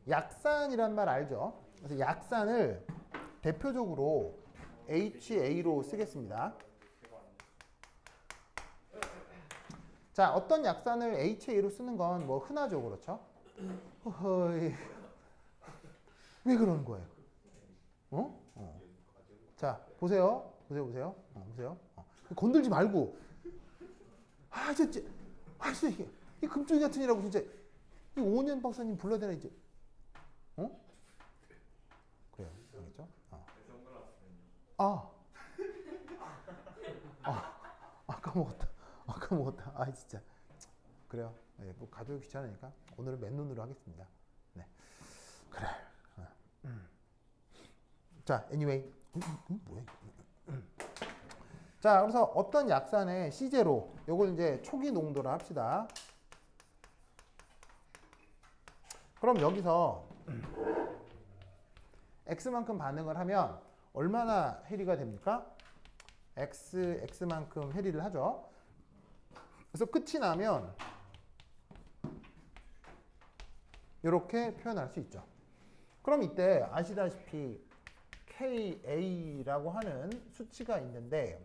약산이란 말 알죠? 그래서 약산을 대표적으로 HA로 쓰겠습니다. 자, 어떤 약산을 HA로 쓰는 건 뭐 흔하죠, 그렇죠? 허허이. 왜 그러는 거예요? 자, 보세요. 보세요. 건들지 말고. 아, 진짜. 아, 진짜 이 금쪽이 같은 이라고 진짜. 이 5년 박사님 불러야 되나, 이제. 어? 그래요. 알겠죠? 아, 까먹었다. 까먹었다. 아, 진짜. 그래요. 네, 뭐 가져오기 귀찮으니까 오늘은 맨눈으로 하겠습니다. 네. 그래. 자, anyway. 뭐야? 자, 그래서 어떤 약산의 C제로, 요걸 이제 초기 농도로 합시다. 그럼 여기서 X만큼 반응을 하면 얼마나 해리가 됩니까? X만큼 해리를 하죠. 그래서 끝이 나면 이렇게 표현할 수 있죠. 그럼 이때 아시다시피 KA라고 하는 수치가 있는데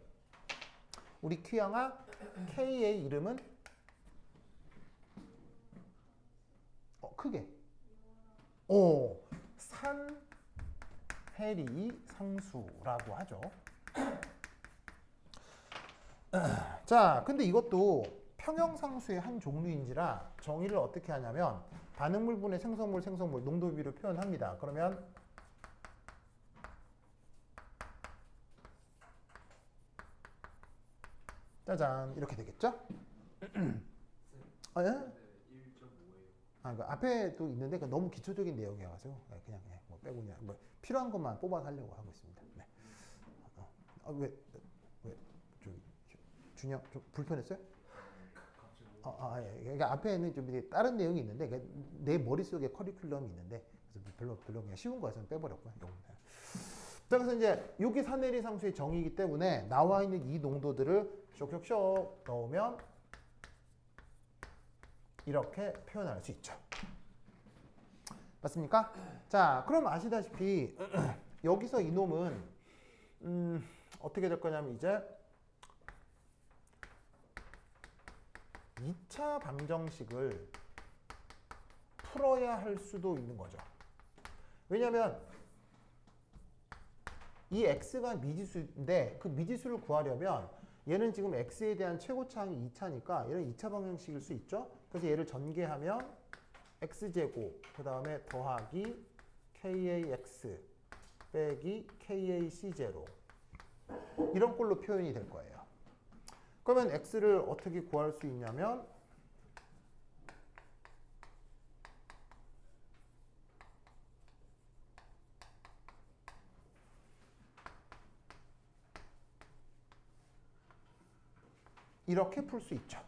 우리 큐영아 K의 이름은 크게 산해리 상수라고 하죠. 자, 근데 이것도 평형상수의 한 종류인지라 정의를 어떻게 하냐면 반응물분의 생성물, 농도비로 표현합니다. 그러면 짜잔 이렇게 되겠죠? 아, 예? 그 앞에도 있는데 너무 기초적인 내용이어가지고 그냥 뭐 빼고 그냥 뭐 필요한 것만 뽑아서 하려고 하고 있습니다. 네. 왜 저기 준영 좀 불편했어요? 예. 그러니까 앞에는 좀 다른 내용이 있는데 내 머릿속에 커리큘럼이 있는데 그래서 별로 그냥 쉬운 거에서는 빼버렸고요. 자, 그래서 이제 여기 산해리 상수의 정의이기 때문에 나와 있는 이 농도들을 쇽쇽쇽 넣으면 이렇게 표현할 수 있죠. 맞습니까? 자, 그럼 아시다시피 여기서 이놈은 어떻게 될 거냐면 이제 2차 방정식을 풀어야 할 수도 있는 거죠. 왜냐하면 이 x가 미지수인데 그 미지수를 구하려면 얘는 지금 x에 대한 최고차항이 2차니까 얘는 2차 방정식일 수 있죠. 그래서 얘를 전개하면 x제곱 그 다음에 더하기 kax 빼기 kac제로 이런 꼴로 표현이 될 거예요. 그러면 x를 어떻게 구할 수 있냐면 이렇게 풀 수 있죠.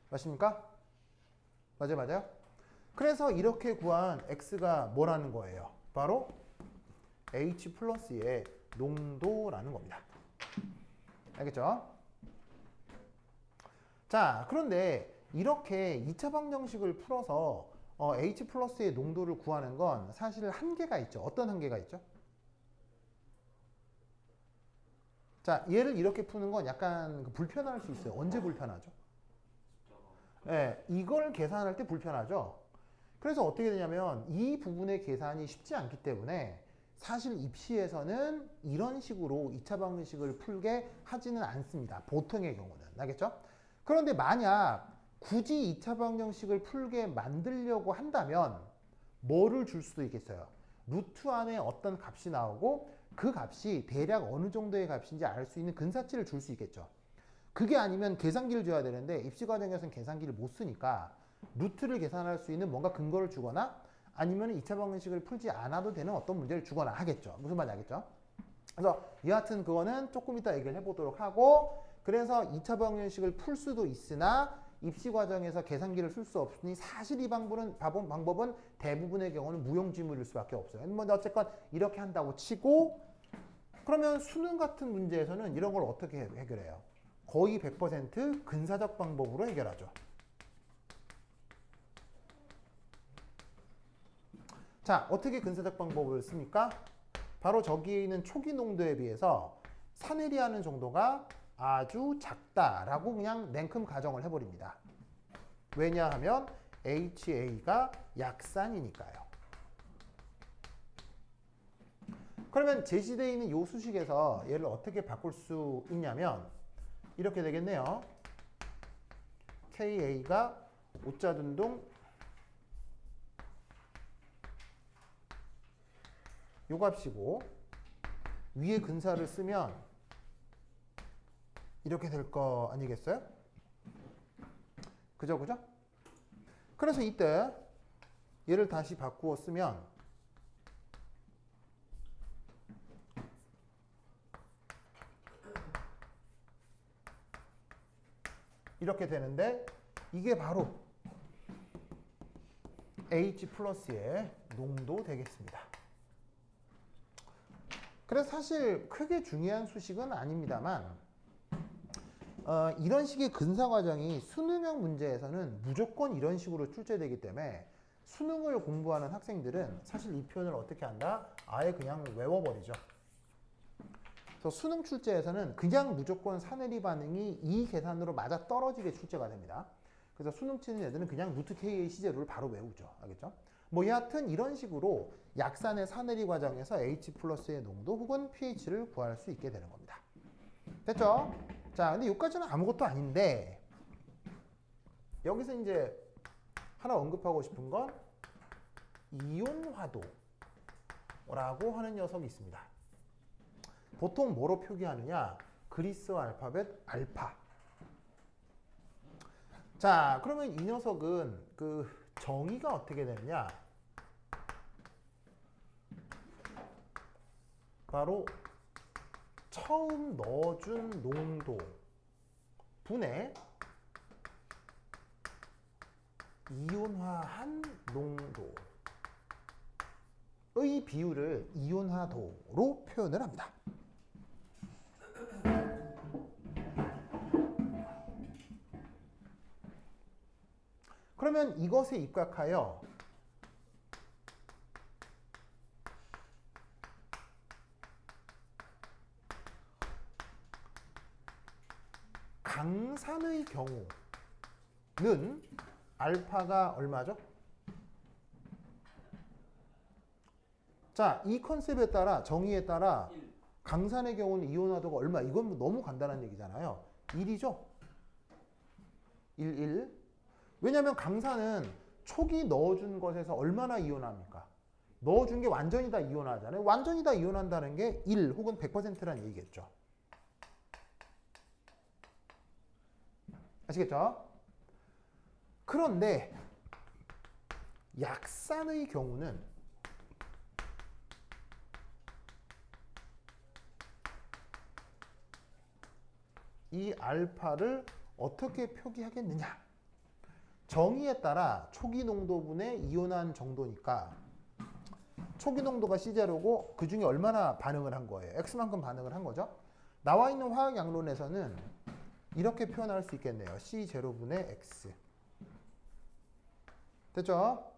맞습니까? 맞아요? 그래서 이렇게 구한 x가 뭐라는 거예요? 바로 H 플러스의 농도라는 겁니다. 알겠죠? 자, 그런데 이렇게 2차 방정식을 풀어서 H 플러스의 농도를 구하는 건 사실 한계가 있죠. 어떤 한계가 있죠? 자, 얘를 이렇게 푸는 건 약간 불편할 수 있어요. 언제 불편하죠? 네, 이걸 계산할 때 불편하죠. 그래서 어떻게 되냐면 이 부분의 계산이 쉽지 않기 때문에 사실 입시에서는 이런 식으로 2차 방정식을 풀게 하지는 않습니다. 보통의 경우는. 알겠죠? 그런데 만약 굳이 2차 방정식을 풀게 만들려고 한다면 뭐를 줄 수도 있겠어요. 루트 안에 어떤 값이 나오고 그 값이 대략 어느 정도의 값인지 알 수 있는 근사치를 줄 수 있겠죠. 그게 아니면 계산기를 줘야 되는데 입시 과정에서는 계산기를 못 쓰니까 루트를 계산할 수 있는 뭔가 근거를 주거나 아니면 2차 방정식을 풀지 않아도 되는 어떤 문제를 주거나 하겠죠. 무슨 말인지 알겠죠? 그래서 여하튼 그거는 조금 이따 얘기를 해보도록 하고 그래서 2차 방정식을 풀 수도 있으나 입시 과정에서 계산기를 쓸 수 없으니 사실 이 방법은 대부분의 경우는 무용지물일 수밖에 없어요. 뭐 어쨌건 이렇게 한다고 치고 그러면 수능 같은 문제에서는 이런 걸 어떻게 해결해요? 거의 100% 근사적 방법으로 해결하죠. 자, 어떻게 근사적 방법을 씁니까? 바로 저기에 있는 초기 농도에 비해서 산해리하는 정도가 아주 작다라고 그냥 냉큼 가정을 해버립니다. 왜냐하면 HA가 약산이니까요. 그러면 제시되어 있는 이 수식에서 얘를 어떻게 바꿀 수 있냐면 이렇게 되겠네요. KA가 오자둔동 요 값이고 위에 근사를 쓰면 이렇게 될 거 아니겠어요? 그죠? 그래서 이때 얘를 다시 바꾸어 쓰면 이렇게 되는데 이게 바로 H 플러스의 농도 되겠습니다. 그래서 사실 크게 중요한 수식은 아닙니다만 이런 식의 근사 과정이 수능형 문제에서는 무조건 이런 식으로 출제되기 때문에 수능을 공부하는 학생들은 사실 이 표현을 어떻게 한다? 아예 그냥 외워버리죠. 그래서 수능 출제에서는 그냥 무조건 산해리 반응이 이 계산으로 맞아 떨어지게 출제가 됩니다. 그래서 수능 치는 애들은 그냥 루트 K의 시제로를 바로 외우죠. 알겠죠? 뭐 여하튼 이런 식으로 약산의 산해리 과정에서 H 플러스의 농도 혹은 pH를 구할 수 있게 되는 겁니다. 됐죠? 자, 근데 여기까지는 아무것도 아닌데 여기서 이제 하나 언급하고 싶은 건 이온화도라고 하는 녀석이 있습니다. 보통 뭐로 표기하느냐? 그리스 알파벳 알파. 자, 그러면 이 녀석은 그 정의가 어떻게 되느냐? 바로 처음 넣어준 농도 분의 이온화한 농도의 비율을 이온화도로 표현을 합니다. 그러면 이것에 입각하여 강산의 경우는 알파가 얼마죠? 자, 이 컨셉에 따라 정의에 따라 강산의 경우는 이온화도가 얼마? 이건 너무 간단한 얘기잖아요. 1이죠? 1. 왜냐하면 강산은 초기 넣어준 것에서 얼마나 이온합니까? 넣어준 게 완전히 다 이온하잖아요. 완전히 다 이온한다는 게 1 혹은 100%라는 얘기겠죠. 아시겠죠? 그런데 약산의 경우는 이 알파를 어떻게 표기하겠느냐? 정의에 따라 초기 농도분의 이온한 정도니까 초기 농도가 C0고 그 중에 얼마나 반응을 한 거예요? X만큼 반응을 한 거죠? 나와 있는 화학 양론에서는 이렇게 표현할 수 있겠네요. C0분의 X. 됐죠?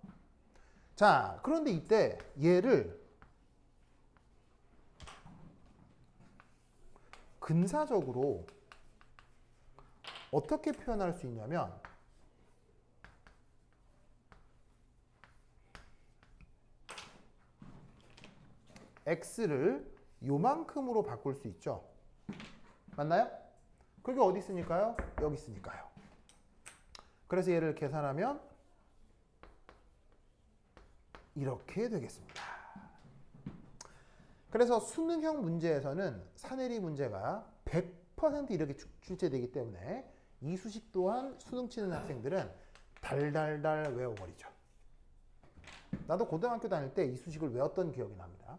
자, 그런데 이때 얘를 근사적으로 어떻게 표현할 수 있냐면 X를 요만큼으로 바꿀 수 있죠. 맞나요? 그게 어디 있으니까요? 여기 있으니까요. 그래서 얘를 계산하면 이렇게 되겠습니다. 그래서 수능형 문제에서는 산해리 문제가 100% 이렇게 출제되기 때문에 이 수식 또한 수능 치는 학생들은 달달달 외워버리죠. 나도 고등학교 다닐 때 이 수식을 외웠던 기억이 납니다.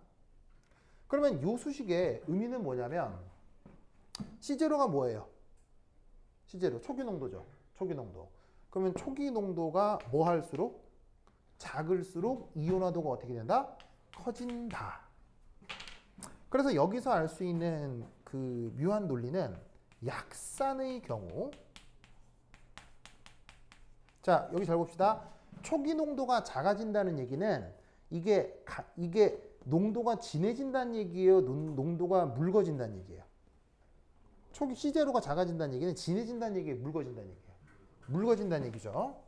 그러면 이 수식의 의미는 뭐냐면 C0가 뭐예요? C0, 초기 농도죠. 초기 농도. 그러면 초기 농도가 뭐 할수록? 작을수록 이온화도가 어떻게 된다? 커진다. 그래서 여기서 알 수 있는 그 묘한 논리는 약산의 경우, 자, 여기 잘 봅시다. 초기 농도가 작아진다는 얘기는 이게 농도가 진해진다는 얘기예요? 농도가 묽어진다는 얘기예요? 초기 C0가 작아진다는 얘기는 진해진다는 얘기예요? 묽어진다는 얘기예요? 묽어진다는 얘기죠.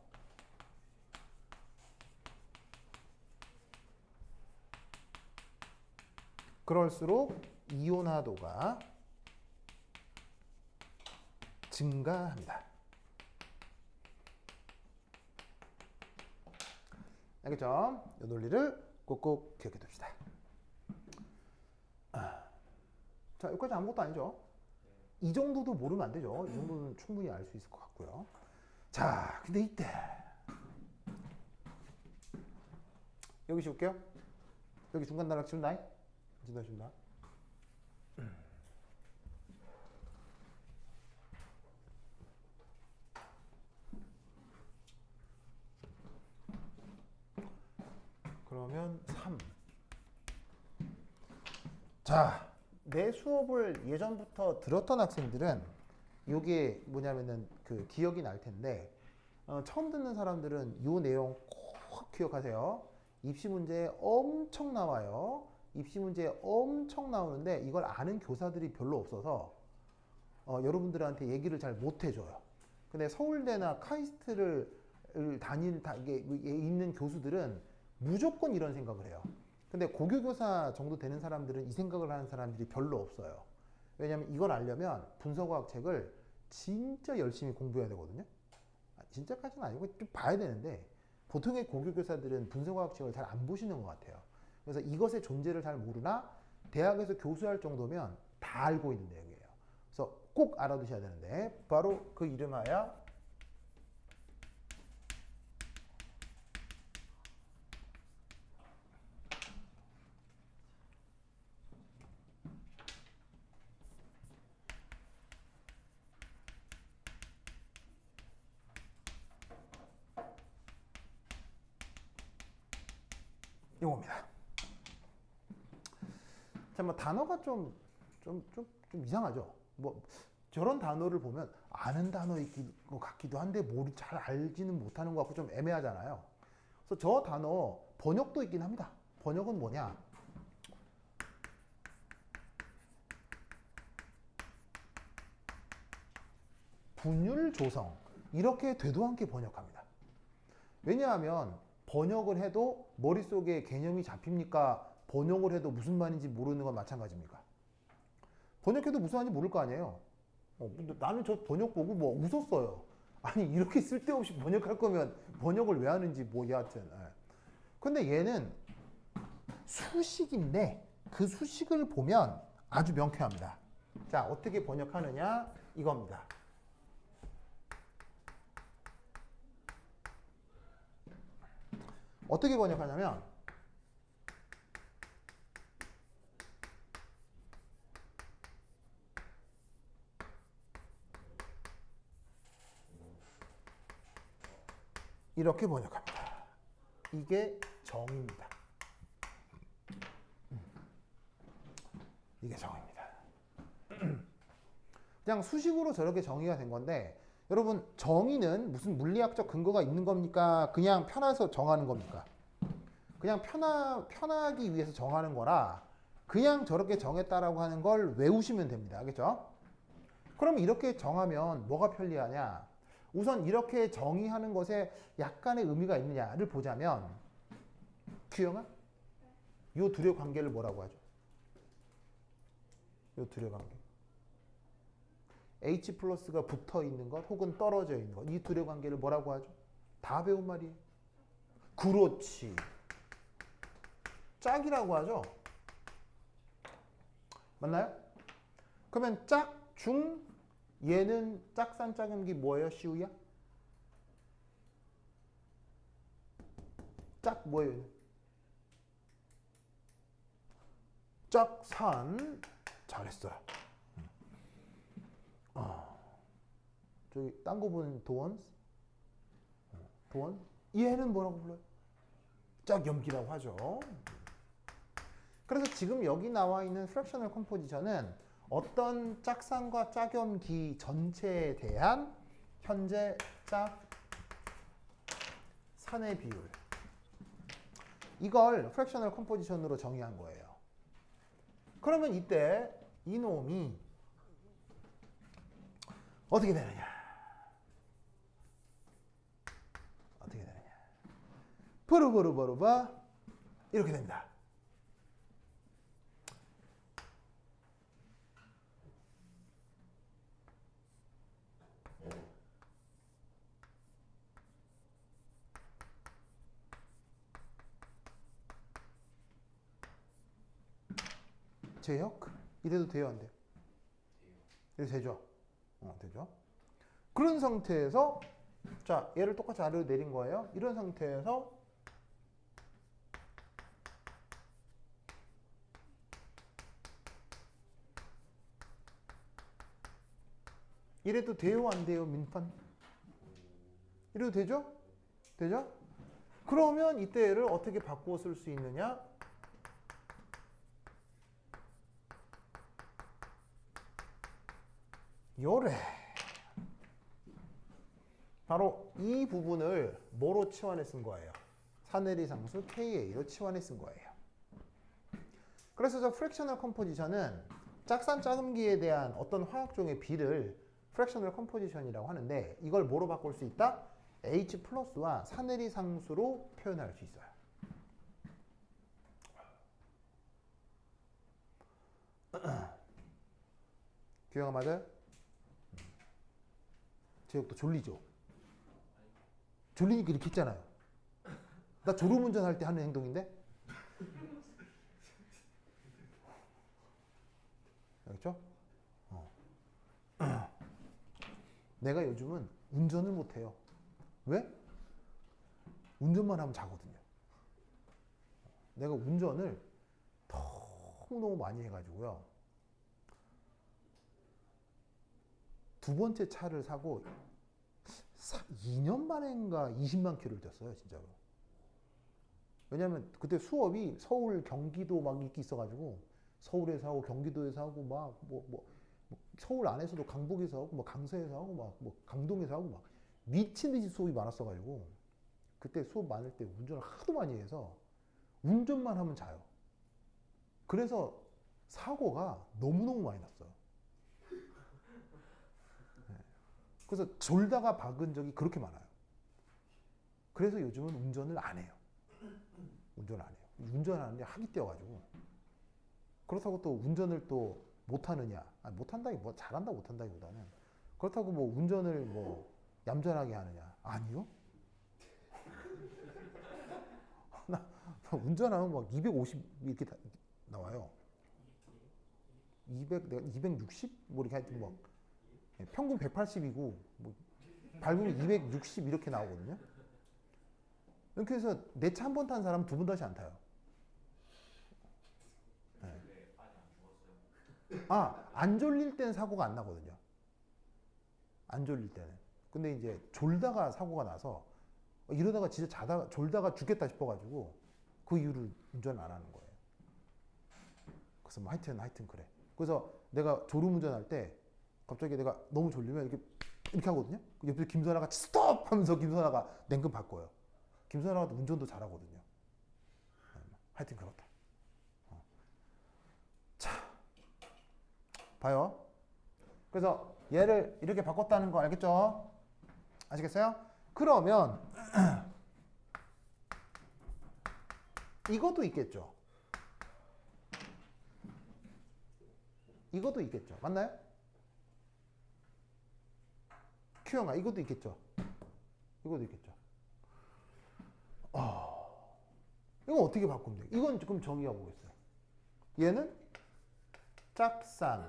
그럴수록 이온화도가 증가합니다. 알겠죠? 이 논리를 꼭꼭 기억해 둡시다. 자, 여기까지 아무것도 아니죠? 이 정도도 모르면 안 되죠. 이 정도는 충분히 알 수 있을 것 같고요. 자, 근데 이때 여기 씌울게요. 여기 중간 단락 씌운다. 씌운다. 그러면 3. 자, 내 수업을 예전부터 들었던 학생들은 이게 뭐냐면은 그 기억이 날 텐데 처음 듣는 사람들은 이 내용 꼭 기억하세요. 입시 문제에 엄청 나와요. 입시 문제에 엄청 나오는데 이걸 아는 교사들이 별로 없어서 여러분들한테 얘기를 잘 못 해줘요. 근데 서울대나 카이스트를 있는 교수들은 무조건 이런 생각을 해요. 근데 고교교사 정도 되는 사람들은 이 생각을 하는 사람들이 별로 없어요. 왜냐면 이걸 알려면 분서과학 책을 진짜 열심히 공부해야 되거든요. 진짜까지는 아니고 좀 봐야 되는데 보통의 고교교사들은 분서과학 책을 잘 안 보시는 것 같아요. 그래서 이것의 존재를 잘 모르나 대학에서 교수할 정도면 다 알고 있는 내용이에요. 그래서 꼭 알아두셔야 되는데 바로 그 이름하여 요겁니다. 자, 뭐 단어가 좀 이상하죠. 뭐 저런 단어를 보면 아는 단어인 것 같기도 한데 잘 알지는 못하는 것 같고 좀 애매하잖아요. 그래서 저 단어 번역도 있긴 합니다. 번역은 뭐냐? 분율 조성 이렇게 되도 않게 번역합니다. 왜냐하면 번역을 해도 머릿속에 개념이 잡힙니까? 번역을 해도 무슨 말인지 모르는 건 마찬가지입니까? 번역해도 무슨 말인지 모를 거 아니에요. 근데 나는 저 번역 보고 뭐 웃었어요. 아니 이렇게 쓸데없이 번역할 거면 번역을 왜 하는지 뭐 여하튼. 근데 얘는 수식인데 그 수식을 보면 아주 명쾌합니다. 자, 어떻게 번역하느냐 이겁니다. 어떻게 번역하냐면 이렇게 번역합니다. 이게 정의입니다. 이게 정의입니다. 그냥 수식으로 저렇게 정의가 된 건데 여러분 정의는 무슨 물리학적 근거가 있는 겁니까? 그냥 편해서 정하는 겁니까? 그냥 편하기 위해서 정하는 거라 그냥 저렇게 정했다라고 하는 걸 외우시면 됩니다. 알겠죠? 그럼 이렇게 정하면 뭐가 편리하냐? 우선 이렇게 정의하는 것에 약간의 의미가 있느냐를 보자면 규영아? 이 둘의 관계를 뭐라고 하죠? 이 둘의 관계. H 플러스가 붙어 있는 것 혹은 떨어져 있는 것. 이 둘의 관계를 뭐라고 하죠? 다 배운 말이에요. 그렇지. 짝이라고 하죠. 맞나요? 그러면 짝, 중, 얘는 짝산 짝음기 뭐예요? 시우야? 짝 뭐예요? 짝산. 잘했어요. 저기 딴 거 보는 도원? 도원? 얘는 뭐라고 불러요? 짝염기라고 하죠. 그래서 지금 여기 나와 있는 프랙셔널 컴포지션은 어떤 짝산과 짝염기 전체에 대한 현재 짝산의 비율. 이걸 프랙셔널 컴포지션으로 정의한 거예요. 그러면 이때 이놈이 어떻게 되느냐? 어떻게 되느냐? 버르버르버르바 이렇게 됩니다. 제역? 이래도 돼요, 안 돼요? 이래도 되죠? 되죠? 그런 상태에서 자, 얘를 똑같이 아래로 내린 거예요. 이런 상태에서 이래도 돼요, 안 돼요, 민판? 이래도 되죠? 되죠? 그러면 이때 얘를 어떻게 바꾸어 쓸 수 있느냐? 요래. 바로 이 부분을 뭐로 치환해 쓴 거예요? 사내리 상수 KA로 치환해 쓴 거예요. 그래서 저 프랙셔널 컴포지션은 짝산 짝음기에 대한 어떤 화학종의 비를 프랙셔널 컴포지션이라고 하는데 이걸 뭐로 바꿀 수 있다? H 플러스와 사내리 상수로 표현할 수 있어요. 규영아 맞아요? 제육도 졸리죠? 졸리니까 이렇게 했잖아요. 나 졸음운전 할 때 하는 행동인데? 알겠죠? 내가 요즘은 운전을 못해요. 왜? 운전만 하면 자거든요. 내가 운전을 너무너무 많이 해가지고요. 두 번째 차를 사고 2년 만인가 20만 킬로를 뛰었어요, 진짜로. 왜냐면 그때 수업이 서울, 경기도 막 이렇게 있어가지고 서울에서 하고 경기도에서 하고 막 서울 안에서도 강북에서 하고 뭐 강서에서 하고 막 뭐 강동에서 하고 막 미친 듯이 수업이 많았어가지고 그때 수업 많을 때 운전을 하도 많이 해서 운전만 하면 자요. 그래서 사고가 너무너무 많이 났어요. 그래서 졸다가 박은 적이 그렇게 많아요. 그래서 요즘은 운전을 안 해요. 운전을 안 해요. 운전하는데 학이 떼어가지고. 그렇다고 또 운전을 또 못하느냐. 아니, 못한다기, 뭐 잘한다 못한다기보다는. 그렇다고 뭐 운전을 뭐 얌전하게 하느냐. 아니요. 나 운전하면 막 250 이렇게 나와요. 200, 내가 260? 뭐 이렇게 하여튼 뭐. 평균 180이고, 뭐 밟으면 260 이렇게 나오거든요. 이렇게 해서 내 차 한 번 탄 사람은 두 번 다시 안 타요. 네. 안 졸릴 때는 사고가 안 나거든요. 안 졸릴 때는. 근데 이제 졸다가 사고가 나서 이러다가 진짜 졸다가 죽겠다 싶어가지고 그 이후로 운전을 안 하는 거예요. 그래서 뭐 하여튼 그래. 그래서 내가 졸음 운전할 때 갑자기 내가 너무 졸리면 이렇게 하거든요. 옆에서 김선아가 스톱! 하면서 김선아가 냉큼 바꿔요. 김선아가 운전도 잘하거든요. 하여튼 그렇다. 자, 봐요. 그래서 얘를 이렇게 바꿨다는 거 알겠죠? 아시겠어요? 그러면 이것도 있겠죠. 이것도 있겠죠. 맞나요? 큐형아 이것도 있겠죠. 이것도 있겠죠. 이건 어떻게 바꾸면 돼요? 이건 조금 정의해 보겠어요. 얘는 짝산,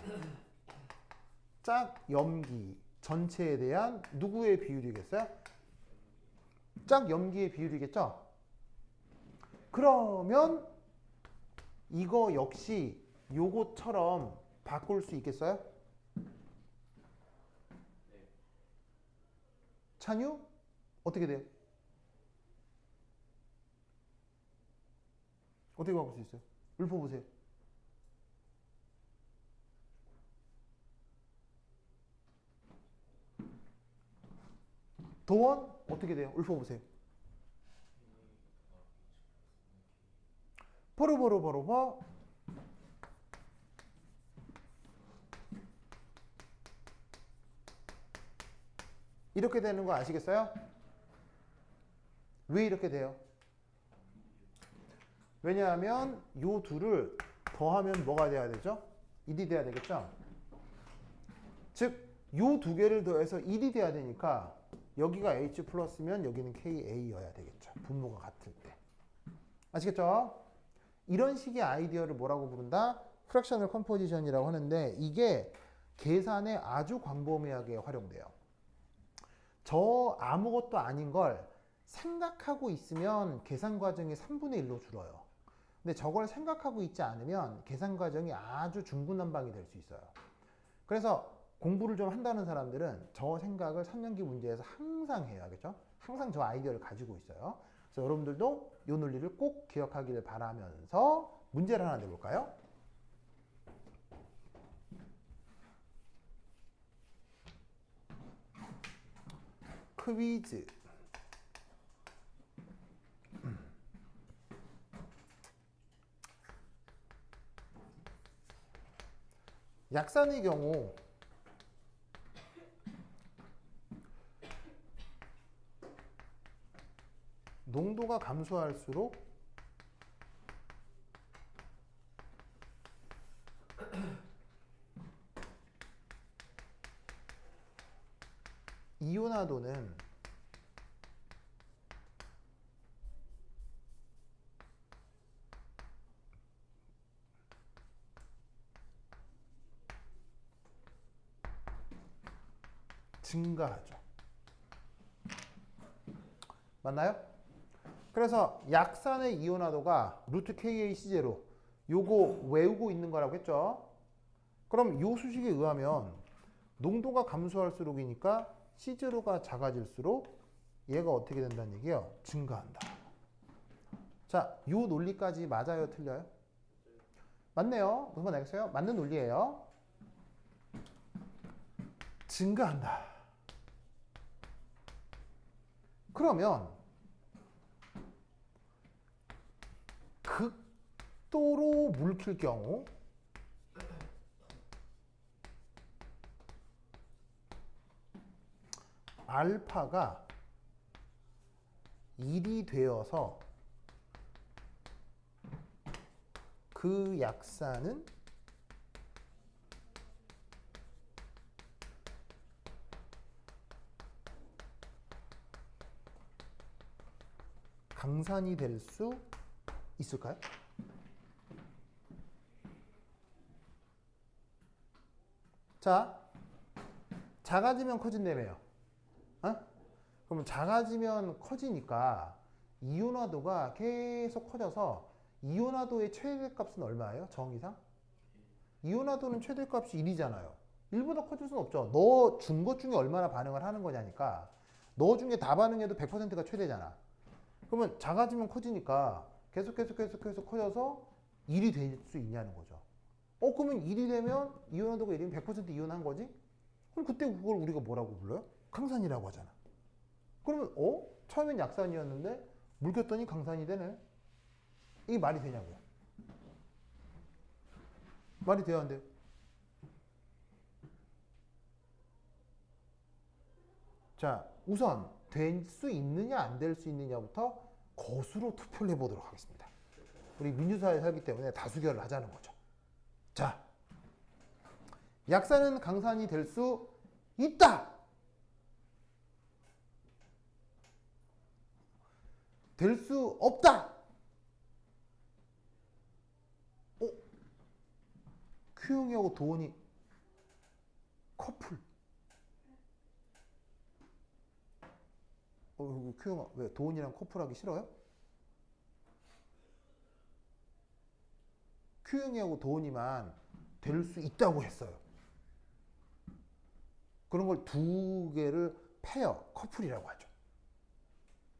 짝염기 전체에 대한 누구의 비율이겠어요? 짝염기의 비율이겠죠? 그러면 이거 역시 요것처럼 바꿀 수 있겠어요? 찬유? 어떻게 돼요? 어떻게 바꿀 수 있어요? 읊어보세요. 도원? 어떻게 돼요? 읊어보세요. 버르버르버르버 이렇게 되는 거 아시겠어요? 왜 이렇게 돼요? 왜냐하면 요 둘을 더하면 뭐가 돼야 되죠? 1이 돼야 되겠죠? 즉, 요 두 개를 더해서 1이 돼야 되니까 여기가 H 플러스면 여기는 KA여야 되겠죠. 분모가 같을 때. 아시겠죠? 이런 식의 아이디어를 뭐라고 부른다? 프랙셔널 컴포지션이라고 하는데 이게 계산에 아주 광범위하게 활용돼요. 저 아무것도 아닌 걸 생각하고 있으면 계산 과정이 3분의 1로 줄어요. 근데 저걸 생각하고 있지 않으면 계산 과정이 아주 중구난방이 될 수 있어요. 그래서 공부를 좀 한다는 사람들은 저 생각을 3년기 문제에서 항상 해요. 알겠죠? 항상 저 아이디어를 가지고 있어요. 그래서 여러분들도 이 논리를 꼭 기억하기를 바라면서 문제를 하나 내볼까요? 퀴즈. 약산의 경우 농도가 감소할수록 이온화도는 증가하죠. 맞나요? 그래서 약산의 이온화도가 루트 KAC0 요거 외우고 있는 거라고 했죠. 그럼 요 수식에 의하면 농도가 감소할수록이니까 C0가 작아질수록 얘가 어떻게 된다는 얘기예요? 증가한다. 자, 요 논리까지 맞아요? 틀려요? 맞네요. 무슨 말 알겠어요? 맞는 논리예요. 증가한다. 그러면 극도로 물킬 경우 알파가 1이 되어서 그 약산은 강산이 될 수 있을까요? 자, 작아지면 커진다며요. 어? 그러면 작아지면 커지니까 이온화도가 계속 커져서 이온화도의 최대값은 얼마예요? 정의상? 이온화도는 최대값이 1이잖아요. 1보다 커질 수는 없죠. 너 준 것 중에 얼마나 반응을 하는 거냐니까. 너 중에 다 반응해도 100%가 최대잖아. 그러면 작아지면 커지니까 계속 커져서 1이 될 수 있냐는 거죠. 그러면 1이 되면 이온화도가 1이면 100% 이온한 거지? 그럼 그때 그걸 우리가 뭐라고 불러요? 강산이라고 하잖아. 그러면 처음엔 약산이었는데 물켰더니 강산이 되네. 이게 말이 되냐고요? 말이 돼야 안 돼요? 자, 우선 될 수 있느냐 안 될 수 있느냐부터 거수로 투표를 해보도록 하겠습니다. 우리 민주사회에 살기 때문에 다수결을 하자는 거죠. 자, 약산은 강산이 될 수 있다. 될 수 없다. 큐형이하고 도원이 커플. 큐형아, 왜 도원이랑 커플하기 싫어요? 큐형이하고 도원이만 될 수 있다고 했어요. 그런 걸 두 개를 페어, 커플이라고 하죠.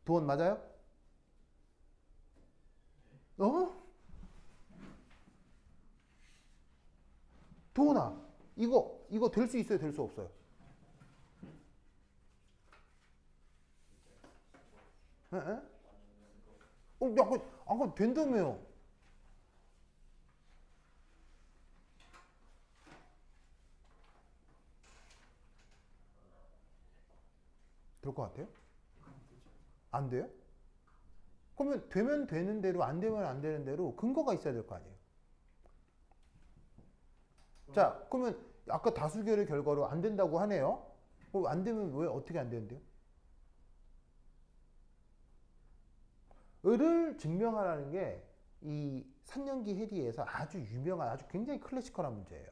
도원 맞아요? 도원아, 이거 될 수 있어요? 될 수 없어요? 에? 약간, 아까 된다며요. 될 것 같아요? 안 돼요? 그러면 되면 되는 대로 안 되면 안 되는 대로 근거가 있어야 될 거 아니에요. 자, 그러면 아까 다수결의 결과로 안 된다고 하네요. 안 되면 왜 어떻게 안 되는데요? 을을 증명하라는 게 이 산연기 해리에서 아주 유명한 아주 굉장히 클래시컬한 문제예요.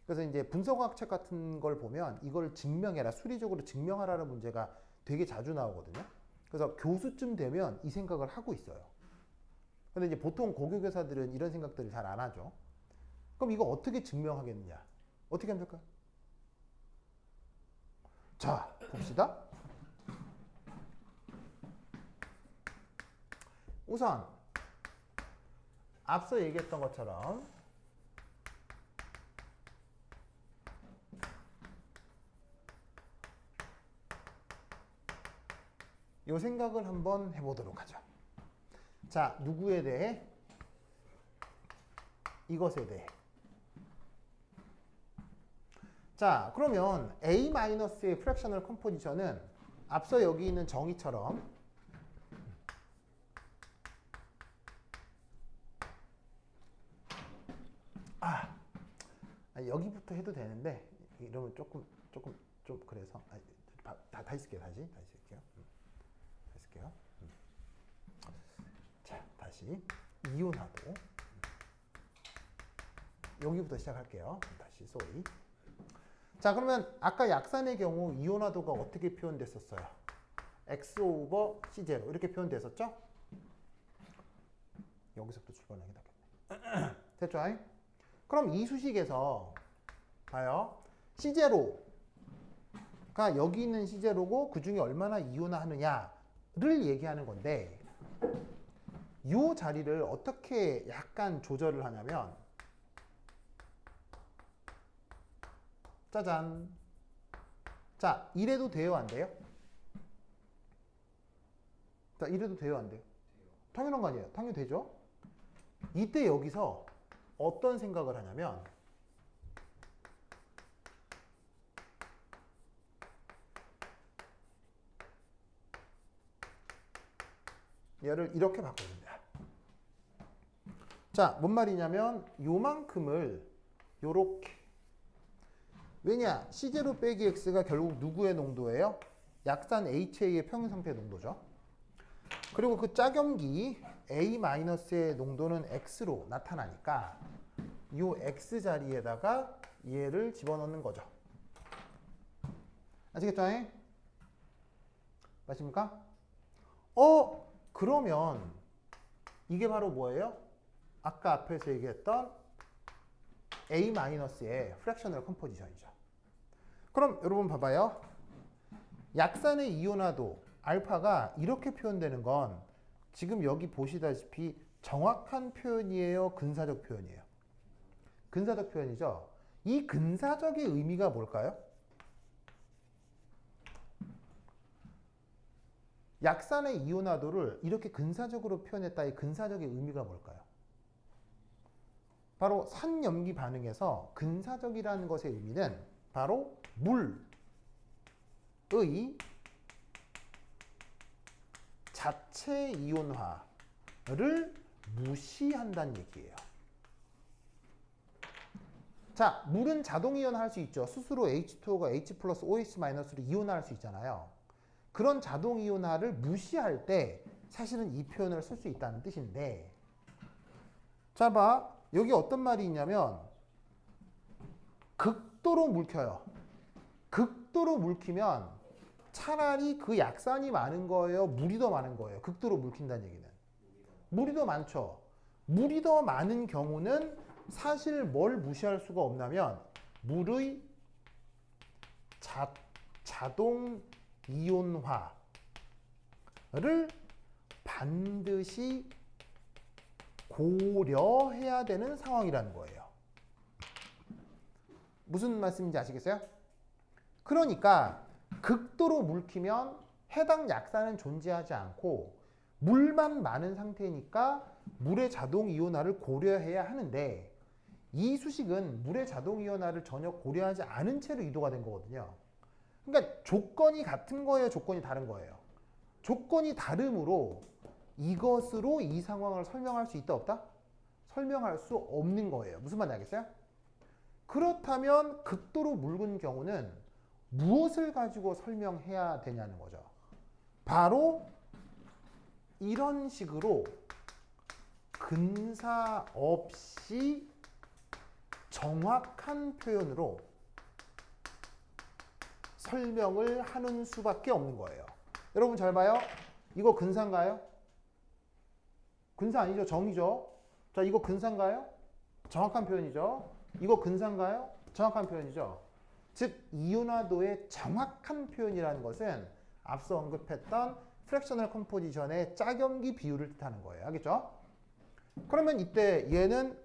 그래서 이제 분석학 책 같은 걸 보면 이걸 증명해라, 수리적으로 증명하라는 문제가 되게 자주 나오거든요. 그래서 교수쯤 되면 이 생각을 하고 있어요. 근데 이제 보통 고교교사들은 이런 생각들을 잘 안 하죠. 그럼 이거 어떻게 증명하겠느냐? 어떻게 하면 될까요? 자, 봅시다. 우선 앞서 얘기했던 것처럼 이 생각을 한번 해보도록 하죠. 자, 누구에 대해? 이것에 대해. 자, 그러면 A-의 프랙셔널 컴포지션은 앞서 여기 있는 정의처럼 여기부터 해도 되는데 이러면 조금 좀 그래서 다시 쓸게요. 다시 쓸게요. 자, 다시 이온화도 여기부터 시작할게요. 다시 쏘리. 자, 그러면 아까 약산의 경우 이온화도가 어떻게 표현됐었어요? X 오버 C0 이렇게 표현됐었죠? 여기서부터 출발하는 게 낫겠네. 됐죠? 그럼 이 수식에서 봐요. C0가 여기 있는 C0고 그 중에 얼마나 이온화하느냐를 얘기하는 건데 이 자리를 어떻게 약간 조절을 하냐면 짜잔. 자, 이래도 돼요, 안 돼요? 자, 이래도 돼요, 안 돼요? 당연한 거 아니에요? 당연히 되죠? 이때 여기서 어떤 생각을 하냐면 얘를 이렇게 바꿔줍니다. 자, 뭔 말이냐면 요만큼을 요렇게 왜냐? C0 빼기 X가 결국 누구의 농도예요? 약산 HA의 평균상태 농도죠. 그리고 그 짝염기 A-의 농도는 X로 나타나니까 이 X 자리에다가 얘를 집어넣는 거죠. 아시겠죠? 맞습니까? 그러면 이게 바로 뭐예요? 아까 앞에서 얘기했던 A-의 프랙셔널 컴포지션이죠. 그럼 여러분 봐봐요. 약산의 이온화도 알파가 이렇게 표현되는 건 지금 여기 보시다시피 정확한 표현이에요? 근사적 표현이에요? 근사적 표현이죠. 이 근사적의 의미가 뭘까요? 약산의 이온화도를 이렇게 근사적으로 표현했다의 근사적의 의미가 뭘까요? 바로 산염기 반응에서 근사적이라는 것의 의미는 바로 물의 자체 이온화를 무시한다는 얘기예요. 자, 물은 자동 이온화할 수 있죠. 스스로 H2O가 H 플러스 OH-로 이온화할 수 있잖아요. 그런 자동 이온화를 무시할 때 사실은 이 표현을 쓸 수 있다는 뜻인데 자, 봐. 여기 어떤 말이 있냐면 극도로 물켜요. 극도로 물키면 차라리 그 약산이 많은 거예요? 물이 더 많은 거예요? 극도로 물킨다는 얘기는. 물이 더 많죠. 물이 더 많은 경우는 사실 뭘 무시할 수가 없냐면 물의 자동 이온화를 반드시 고려해야 되는 상황이라는 거예요. 무슨 말씀인지 아시겠어요? 그러니까 극도로 물키면 해당 약산은 존재하지 않고 물만 많은 상태니까 물의 자동 이온화를 고려해야 하는데 이 수식은 물의 자동 이온화를 전혀 고려하지 않은 채로 이도가 된 거거든요. 그러니까 조건이 같은 거예요, 조건이 다른 거예요? 조건이 다름으로 이것으로 이 상황을 설명할 수 있다 없다? 설명할 수 없는 거예요. 무슨 말인지 알겠어요? 그렇다면 극도로 묽은 경우는 무엇을 가지고 설명해야 되냐는 거죠. 바로 이런 식으로 근사 없이 정확한 표현으로 설명을 하는 수밖에 없는 거예요. 여러분 잘 봐요. 이거 근사인가요? 근사 아니죠. 정이죠. 자, 이거 근사인가요? 정확한 표현이죠. 이거 근사인가요? 정확한 표현이죠. 즉 이온화도의 정확한 표현이라는 것은 앞서 언급했던 프랙셔널 컴포지션의 짝염기 비율을 뜻하는 거예요. 알겠죠? 그러면 이때 얘는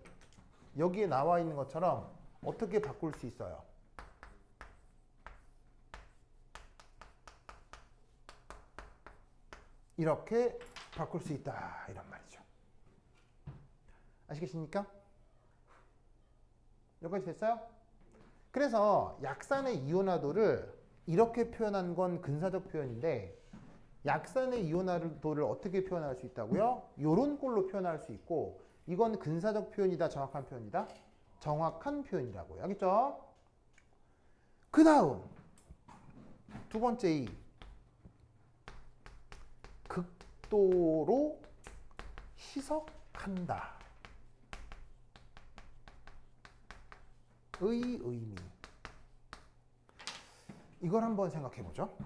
여기에 나와 있는 것처럼 어떻게 바꿀 수 있어요? 이렇게 바꿀 수 있다 이런 말이죠. 아시겠습니까? 여기까지 됐어요? 그래서 약산의 이온화도를 이렇게 표현한 건 근사적 표현인데 약산의 이온화도를 어떻게 표현할 수 있다고요? 요런 꼴로 표현할 수 있고 이건 근사적 표현이다 정확한 표현이다? 정확한 표현이라고요. 알겠죠? 그 다음 두 번째 이 극도로 희석한다 의 의미 이걸 한번 생각해 보죠.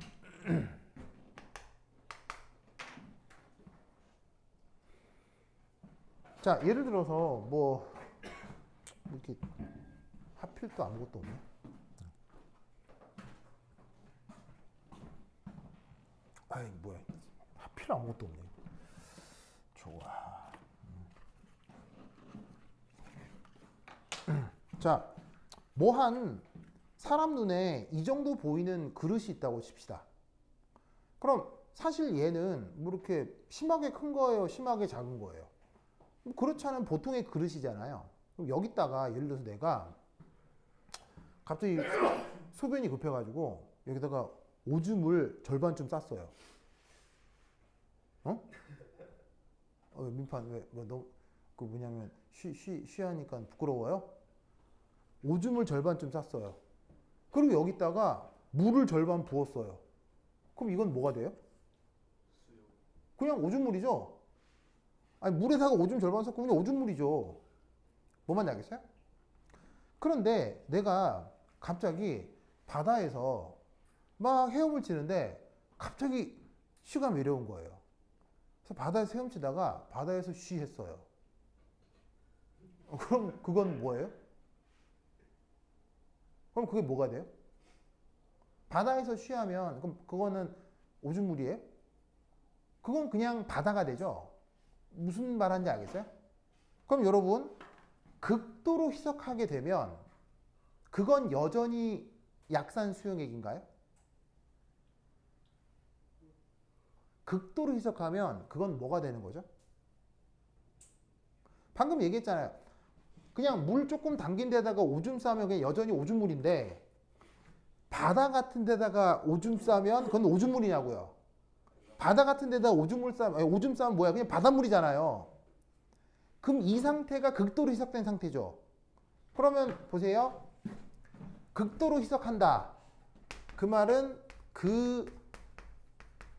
자, 예를 들어서 뭐 이렇게 하필 또 아무것도 없네. 아이 뭐야 하필 아무것도 없네. 좋아. 자, 뭐 한 사람 눈에 이 정도 보이는 그릇이 있다고 칩시다. 그럼 사실 얘는 뭐 이렇게 심하게 큰 거예요? 심하게 작은 거예요? 그렇지 않은 보통의 그릇이잖아요. 그럼 여기다가 예를 들어서 내가 갑자기 소변이 급해가지고 여기다가 오줌을 절반쯤 쌌어요. 어? 민판 왜 너 그 뭐냐면 쉬하니까 부끄러워요? 오줌을 절반쯤 쌌어요. 그리고 여기다가 물을 절반 부었어요. 그럼 이건 뭐가 돼요? 그냥 오줌물이죠. 아니 물에다가 오줌 절반 섞으면 그냥 오줌물이죠. 뭐만 알겠어요? 그런데 내가 갑자기 바다에서 막 헤엄을 치는데 갑자기 쉬가 내려온 거예요. 그래서 바다에서 헤엄치다가 바다에서 쉬했어요. 그럼 그건 뭐예요? 그럼 그게 뭐가 돼요? 바다에서 쉬하면 그럼 그거는 오줌물이에요? 그건 그냥 바다가 되죠. 무슨 말하는지 알겠어요? 그럼 여러분 극도로 희석하게 되면 그건 여전히 약산 수용액인가요? 극도로 희석하면 그건 뭐가 되는 거죠? 방금 얘기했잖아요. 그냥 물 조금 담긴 데다가 오줌 싸면 그냥 여전히 오줌물인데 바다 같은 데다가 오줌 싸면 그건 오줌물이냐고요. 바다 같은 데다가 오줌 싸면 뭐야? 그냥 바닷물이잖아요. 그럼 이 상태가 극도로 희석된 상태죠. 그러면 보세요. 극도로 희석한다. 그 말은 그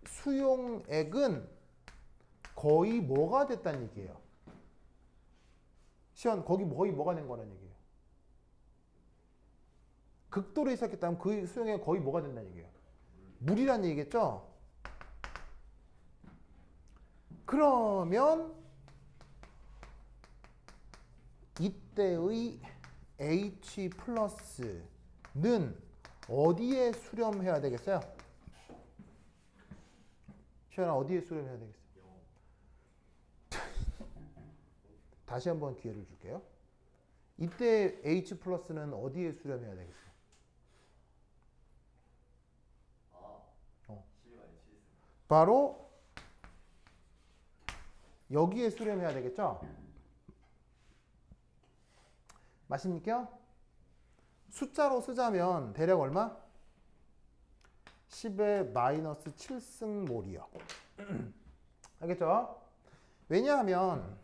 수용액은 거의 뭐가 됐다는 얘기예요. 시원 거기 거의 뭐가 된 거라는 얘기예요. 극도로 희석했다면 그 수용액이 거의 뭐가 된다는 얘기예요. 물이란 얘기겠죠? 그러면 이때의 H 플러스는 어디에 수렴해야 되겠어요? 시원아 어디에 수렴해야 되겠어요? 다시 한번 기회를 줄게요. 이때 H 플러스는 어디에 수렴해야 되겠어요? 바로 여기에 수렴해야 되겠죠? 맞습니까? 숫자로 쓰자면 대략 얼마? 10의 마이너스 7승몰이요. 알겠죠? 왜냐하면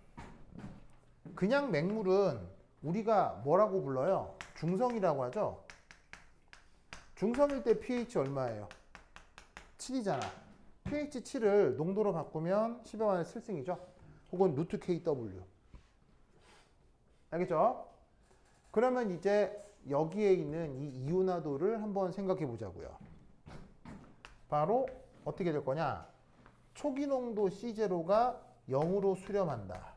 그냥 맹물은 우리가 뭐라고 불러요? 중성이라고 하죠. 중성일 때 pH 얼마예요? 7이잖아. pH 7을 농도로 바꾸면 10의 마이너스 7승이죠. 혹은 루트 KW. 알겠죠? 그러면 이제 여기에 있는 이 이온화도를 한번 생각해 보자고요. 바로 어떻게 될 거냐? 초기 농도 C0가 0으로 수렴한다.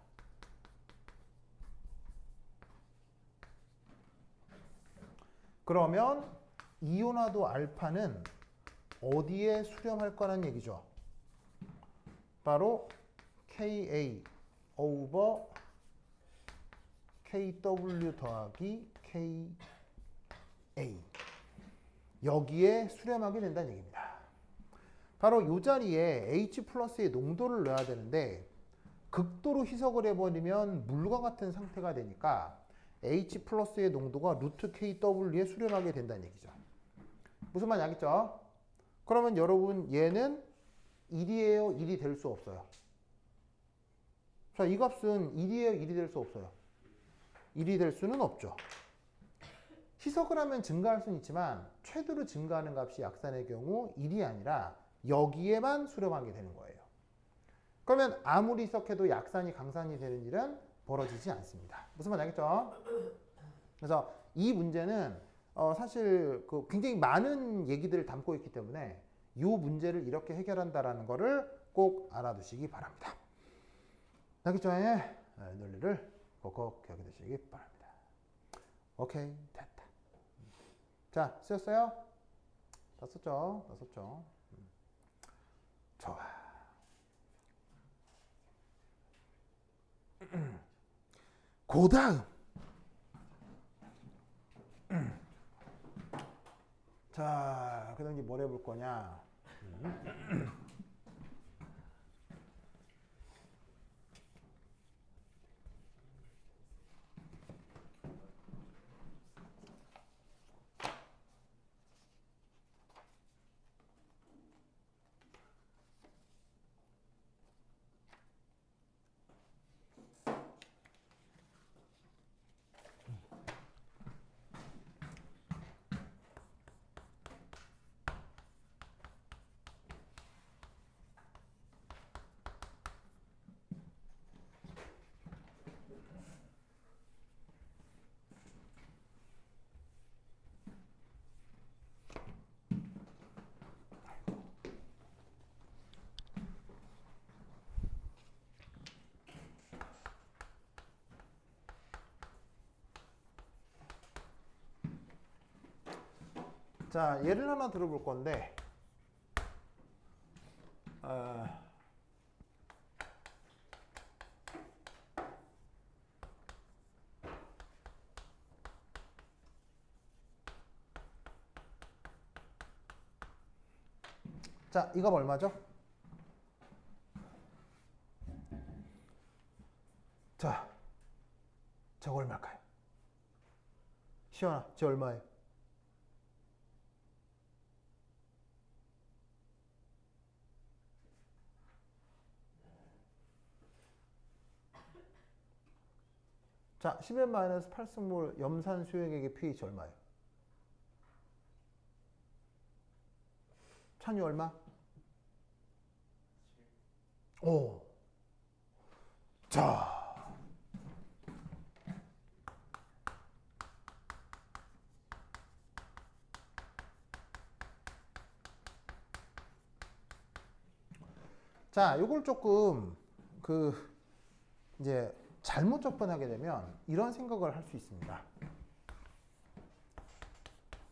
그러면 이온화도 알파는 어디에 수렴할 거라는 얘기죠? 바로 Ka over Kw 더하기 Ka 여기에 수렴하게 된다는 얘기입니다. 바로 이 자리에 H 플러스의 농도를 넣어야 되는데 극도로 희석을 해버리면 물과 같은 상태가 되니까 H 플러스의 농도가 루트 KW에 수렴하게 된다는 얘기죠. 무슨 말인지 알겠죠? 그러면 여러분 얘는 1이에요? 1이 될 수 없어요? 자, 이 값은 1이에요? 1이 될 수 없어요? 1이 될 수는 없죠. 희석을 하면 증가할 수는 있지만 최대로 증가하는 값이 약산의 경우 1이 아니라 여기에만 수렴하게 되는 거예요. 그러면 아무리 희석해도 약산이 강산이 되는 일은 벌어지지 않습니다. 무슨 말인지 알겠죠? 그래서 이 문제는 사실 굉장히 많은 얘기들을 담고 있기 때문에 이 문제를 이렇게 해결한다라는 거를 꼭 알아두시기 바랍니다. 알겠죠? 논리를 꼭꼭 기억해 두시기 바랍니다. 오케이, 됐다. 자, 쓰였어요? 다 썼죠? 다 썼죠? 좋아. 그 다음. 자, 그 다음 이제 뭘 해볼 거냐. 자, 예를 하나 들어볼 건데, 자, 이거 얼마죠? 자, 저거 얼마일까요? 시연아, 저 얼마예요? 자, 10의 마이너스 8승몰 염산 수액액의 pH 얼마예요? 찬유 얼마? 오. 자. 자, 요걸 조금 이제 잘못 접근하게 되면 이런 생각을 할 수 있습니다.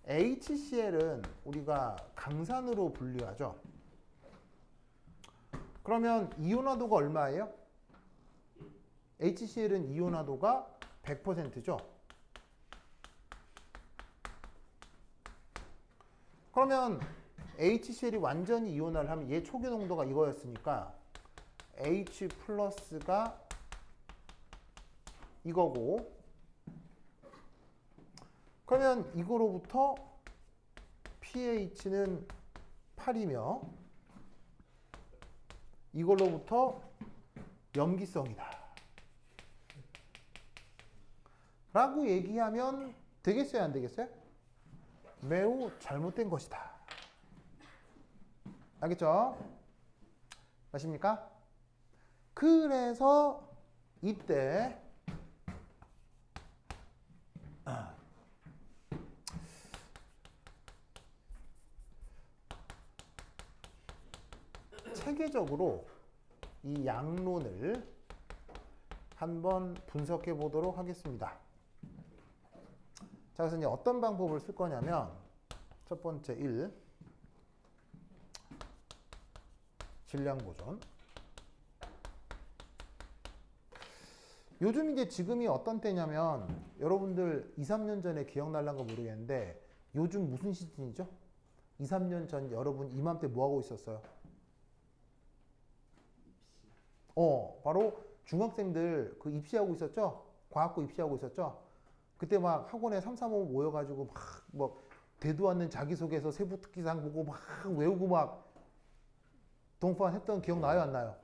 HCl은 우리가 강산으로 분류하죠. 그러면 이온화도가 얼마예요? HCl은 이온화도가 100%죠. 그러면 HCl이 완전히 이온화를 하면 얘 초기 농도가 이거였으니까 H 플러스가 이거고, 그러면 이거로부터 pH는 8이며 이걸로부터 염기성이다 라고 얘기하면 되겠어요, 안 되겠어요? 매우 잘못된 것이다. 알겠죠? 아십니까? 그래서 이때 체계적으로 이 양론을 한번 분석해 보도록 하겠습니다. 자, 그래서 이제 어떤 방법을 쓸 거냐면 첫 번째 1. 질량 보존. 요즘 이제 지금이 어떤 때냐면 여러분들 2, 3년 전에 기억날란가 모르겠는데 요즘 무슨 시즌이죠? 2, 3년 전 여러분 이맘때 뭐 하고 있었어요? 바로 중학생들 그 입시하고 있었죠? 과학고 입시하고 있었죠? 그때 막 학원에 3, 4, 5 모여가지고 막 뭐 대도 않는 자기소개서 세부특기상 보고 막 외우고 막 동판 했던 기억 나요, 안 나요?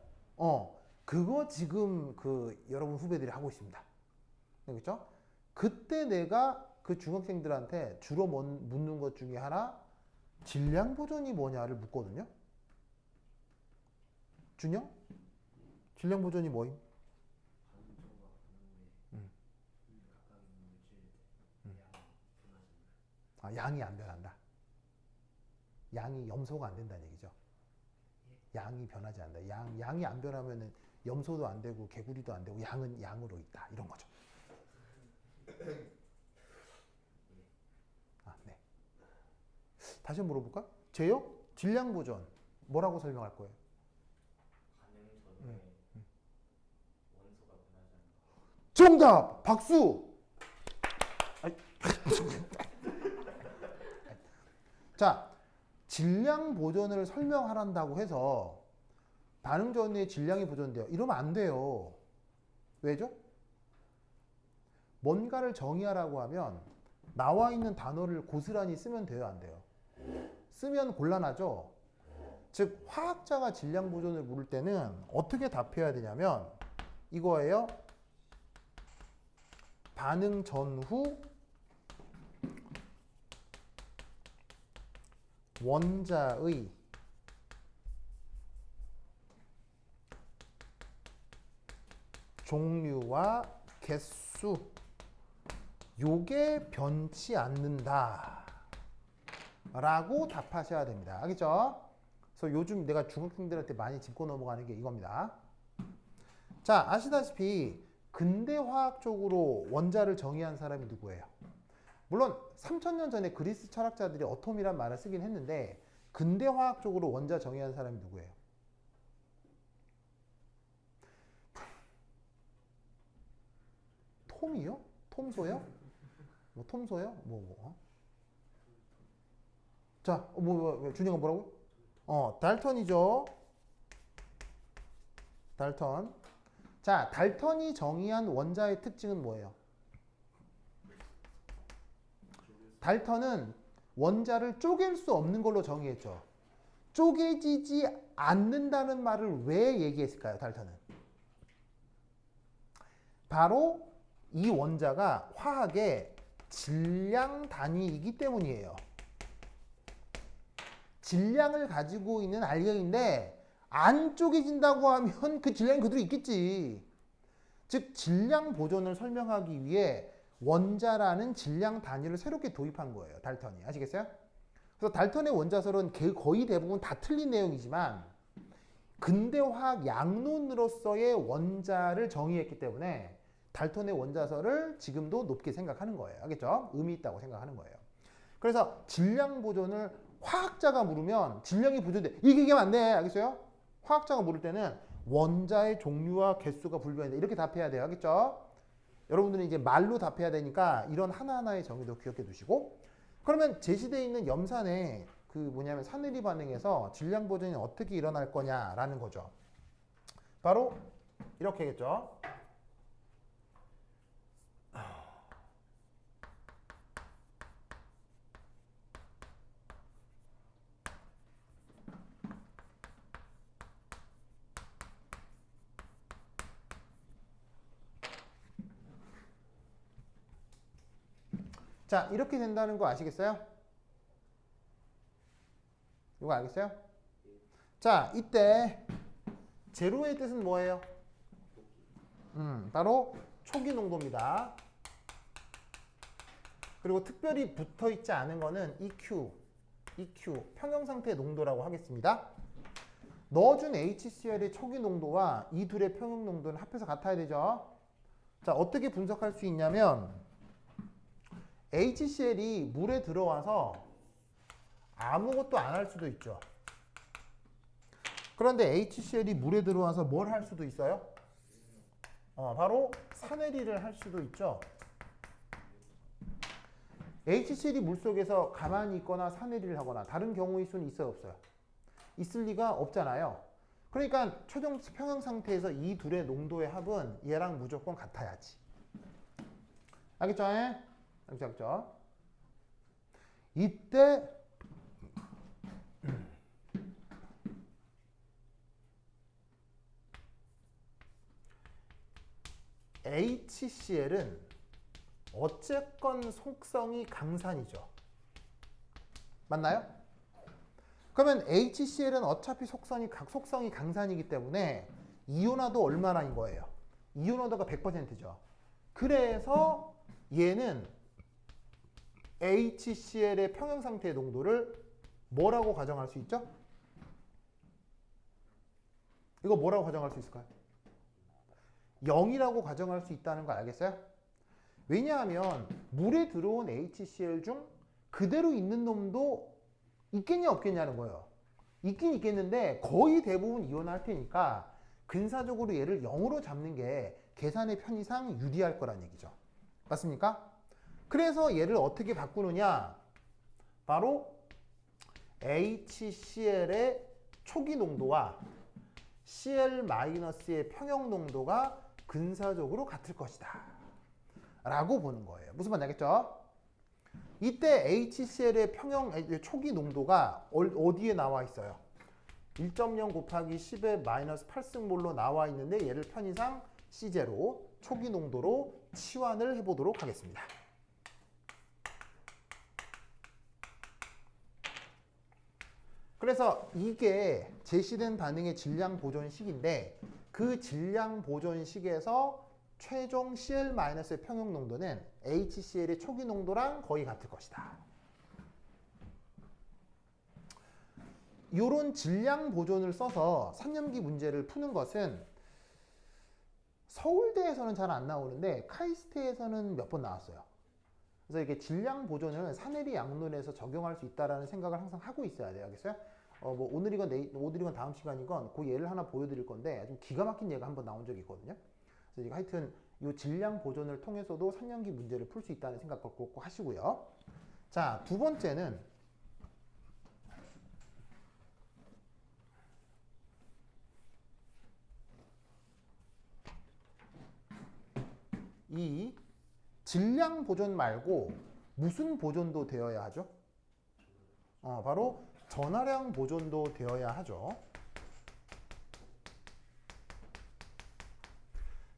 그거 지금 그 여러분 후배들이 하고 있습니다. 그렇죠? 그때 내가 그 중학생들한테 주로 묻는 것 중에 하나 질량 보존이 뭐냐를 묻거든요. 준영? 질량 보존이 뭐임? 양이 안 변한다. 양이 염소가 안 된다는 얘기죠. 양이 변하지 않는다. 양이 안 변하면은 염소도 안 되고 개구리도 안 되고 양은 양으로 있다. 이런 거죠. 네. 다시 물어볼까? 제요? 질량 보존 뭐라고 설명할 거예요? 정답! 박수! 자, 질량 보존을 설명하란다고 해서 반응 전후의 질량이 보존돼요. 이러면 안 돼요. 왜죠? 뭔가를 정의하라고 하면 나와 있는 단어를 고스란히 쓰면 돼요, 안 돼요? 쓰면 곤란하죠? 즉, 화학자가 질량 보존을 물을 때는 어떻게 답해야 되냐면 이거예요. 반응 전후 원자의 종류와 개수 요게 변치 않는다 라고 답하셔야 됩니다. 알겠죠? 그래서 요즘 내가 중학생들한테 많이 짚고 넘어가는 게 이겁니다. 자, 아시다시피 근대화학적으로 원자를 정의한 사람이 누구예요? 물론 3000년 전에 그리스 철학자들이 어톰이란 말을 쓰긴 했는데 근대화학적으로 원자 정의한 사람이 누구예요? 톰이요? 톰소요? 뭐 톰소요? 자, 준영아 뭐라고? 달턴이죠. 달턴. 자, 달턴이 정의한 원자의 특징은 뭐예요? 달턴은 원자를 쪼갤 수 없는 걸로 정의했죠. 쪼개지지 않는다는 말을 왜 얘기했을까요, 달턴은? 바로 이 원자가 화학의 질량 단위이기 때문이에요. 질량을 가지고 있는 알갱인데 안 쪼개진다고 하면 그 질량이 그대로 있겠지. 즉 질량 보존을 설명하기 위해 원자라는 질량 단위를 새롭게 도입한 거예요. 달턴이. 아시겠어요? 그래서 달턴의 원자설은 거의 대부분 다 틀린 내용이지만 근대화학 양론으로서의 원자를 정의했기 때문에 달턴의 원자설을 지금도 높게 생각하는 거예요. 알겠죠? 의미 있다고 생각하는 거예요. 그래서 질량 보존을 화학자가 물으면 질량이 보존돼. 이게 얘기하면 안 돼. 알겠어요? 화학자가 물을 때는 원자의 종류와 개수가 불변이다. 이렇게 답해야 돼요. 알겠죠? 여러분들은 이제 말로 답해야 되니까 이런 하나하나의 정의도 기억해 두시고 그러면 제시되어 있는 염산의 그 뭐냐면 산의리 반응에서 질량 보존이 어떻게 일어날 거냐라는 거죠. 바로 이렇게겠죠. 자, 이렇게 된다는 거 아시겠어요? 이거 알겠어요? 자, 이때 제로의 뜻은 뭐예요? 바로 초기 농도입니다. 그리고 특별히 붙어 있지 않은 거는 EQ, 평형 상태 농도라고 하겠습니다. 넣어준 HCl의 초기 농도와 이 둘의 평형 농도는 합해서 같아야 되죠. 자, 어떻게 분석할 수 있냐면 HCl이 물에 들어와서 아무것도 안 할 수도 있죠. 그런데 HCl이 물에 들어와서 뭘 할 수도 있어요? 바로 산해리를 할 수도 있죠. HCl이 물속에서 가만히 있거나 산해리를 하거나 다른 경우의 수는 있어요, 없어요? 있을 리가 없잖아요. 그러니까 최종 평형 상태에서 이 둘의 농도의 합은 얘랑 무조건 같아야지. 알겠죠? 알겠죠? 이때 HCl은 어쨌건 속성이 강산이죠. 맞나요? 그러면 HCl은 어차피 속성이 강산이기 때문에 이온화도 얼마나인 거예요? 이온화도가 100%죠. 그래서 얘는 HCl의 평형 상태의 농도를 뭐라고 가정할 수 있죠? 이거 뭐라고 가정할 수 있을까요? 0이라고 가정할 수 있다는 거 알겠어요? 왜냐하면 물에 들어온 HCl 중 그대로 있는 놈도 있겠냐 없겠냐는 거예요. 있긴 있겠는데 거의 대부분 이온화할 테니까 근사적으로 얘를 0으로 잡는 게 계산의 편의상 유리할 거란 얘기죠. 맞습니까? 그래서 얘를 어떻게 바꾸느냐? 바로 HCl의 초기 농도와 Cl-의 평형 농도가 근사적으로 같을 것이다 라고 보는 거예요. 무슨 말인지 알겠죠? 이때 HCl의 초기 농도가 어디에 나와 있어요? 1.0 곱하기 10의 마이너스 8승몰로 나와 있는데 얘를 편의상 C0 초기 농도로 치환을 해보도록 하겠습니다. 그래서 이게 제시된 반응의 질량 보존식인데 그 질량 보존식에서 최종 Cl-의 평형 농도는 HCl의 초기 농도랑 거의 같을 것이다. 이런 질량 보존을 써서 3년기 문제를 푸는 것은 서울대에서는 잘 안 나오는데 카이스트에서는 몇 번 나왔어요. 그래서 이게 질량 보존을 산해리 양론에서 적용할 수 있다는 생각을 항상 하고 있어야 돼요. 알겠어요? 뭐 오늘이건 다음 시간이건 그 예를 하나 보여드릴 건데 좀 기가 막힌 예가 한번 나온 적이 있거든요. 그래서 하여튼 이 질량 보존을 통해서도 3년기 문제를 풀 수 있다는 생각 꼭 하시고요. 자, 두 번째는 이 질량 보존 말고 무슨 보존도 되어야 하죠? 바로 전하량 보존도 되어야 하죠.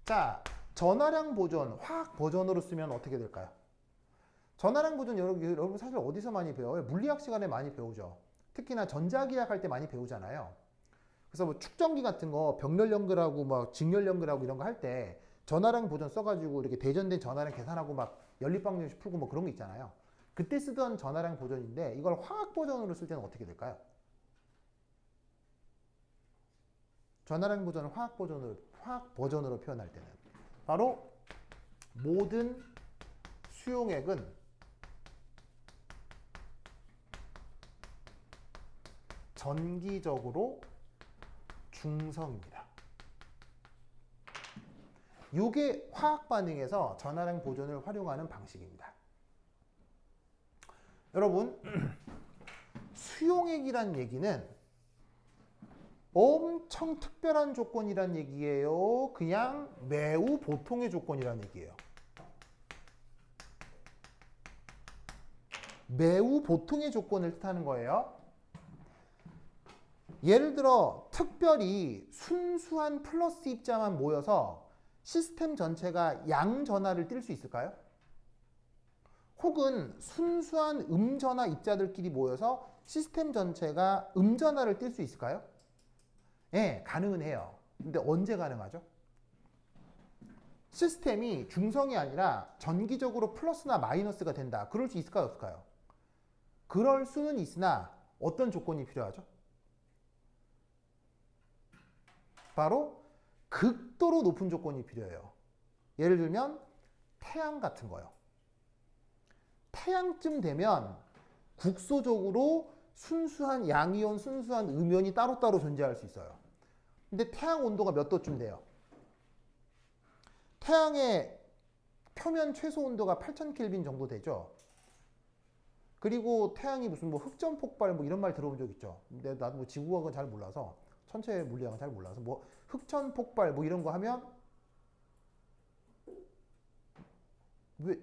자, 전하량 보존, 화학 버전으로 쓰면 어떻게 될까요? 전하량 보존 여러분 사실 어디서 많이 배워요? 물리학 시간에 많이 배우죠. 특히나 전자기학 할 때 많이 배우잖아요. 그래서 뭐 축전기 같은 거 병렬 연결하고 막 직렬 연결하고 이런 거 할 때 전하량 보존 써가지고 이렇게 대전된 전하량 계산하고 막 연립방정식 풀고 뭐 그런 거 있잖아요. 그때 쓰던 전하량 보존인데 이걸 화학 버전으로 쓸 때는 어떻게 될까요? 전하량 보존을 화학 버전으로 표현할 때는 바로 모든 수용액은 전기적으로 중성입니다. 이게 화학 반응에서 전하량 보존을 활용하는 방식입니다. 여러분, 수용액이란 얘기는 엄청 특별한 조건이란 얘기예요? 그냥 매우 보통의 조건이란 얘기예요? 매우 보통의 조건을 뜻하는 거예요. 예를 들어 특별히 순수한 플러스 입자만 모여서 시스템 전체가 양전하를 띌 수 있을까요? 혹은 순수한 음전화 입자들끼리 모여서 시스템 전체가 음전화를 띌 수 있을까요? 예, 가능은 해요. 근데 언제 가능하죠? 시스템이 중성이 아니라 전기적으로 플러스나 마이너스가 된다. 그럴 수 있을까요? 없을까요? 그럴 수는 있으나 어떤 조건이 필요하죠? 바로 극도로 높은 조건이 필요해요. 예를 들면 태양 같은 거요. 태양쯤 되면 국소적으로 순수한 양이온, 순수한 음이온이 따로따로 존재할 수 있어요. 근데 태양 온도가 몇 도쯤 돼요? 태양의 표면 최소 온도가 8000켈빈 정도 되죠. 그리고 태양이 무슨 뭐 흑점 폭발 뭐 이런 말 들어본 적 있죠. 근데 나도 뭐 지구과학은 잘 몰라서 천체 물리학은 잘 몰라서 뭐 흑점 폭발 뭐 이런 거 하면 왜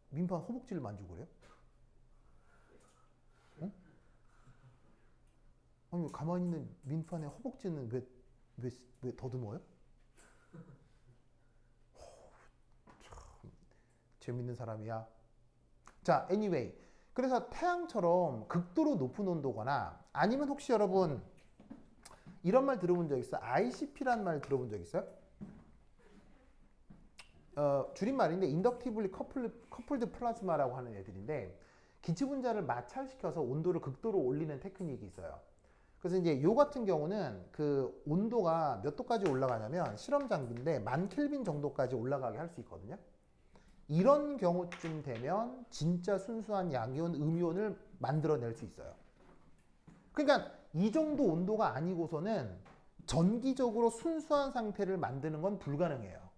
민판 허벅지를 만지고 그래요? 응? 아니 가만히 있는 민판의 허벅지는 왜 더듬어요? 참 재밌는 사람이야. 자, anyway. 그래서 태양처럼 극도로 높은 온도거나 아니면 혹시 여러분 이런 말 들어본 적 있어요? ICP라는 말 들어본 적 있어요? 줄임말인데 인덕티블리 커플드 플라즈마라고 하는 애들인데 기체분자를 마찰시켜서 온도를 극도로 올리는 테크닉이 있어요. 그래서 이제 요 같은 경우는 그 온도가 몇 도까지 올라가냐면 실험 장비인데 10,000켈빈 정도까지 올라가게 할 수 있거든요. 이런 경우쯤 되면 진짜 순수한 양이온, 음이온을 만들어낼 수 있어요. 그러니까 이 정도 온도가 아니고서는 전기적으로 순수한 상태를 만드는 건 불가능해요.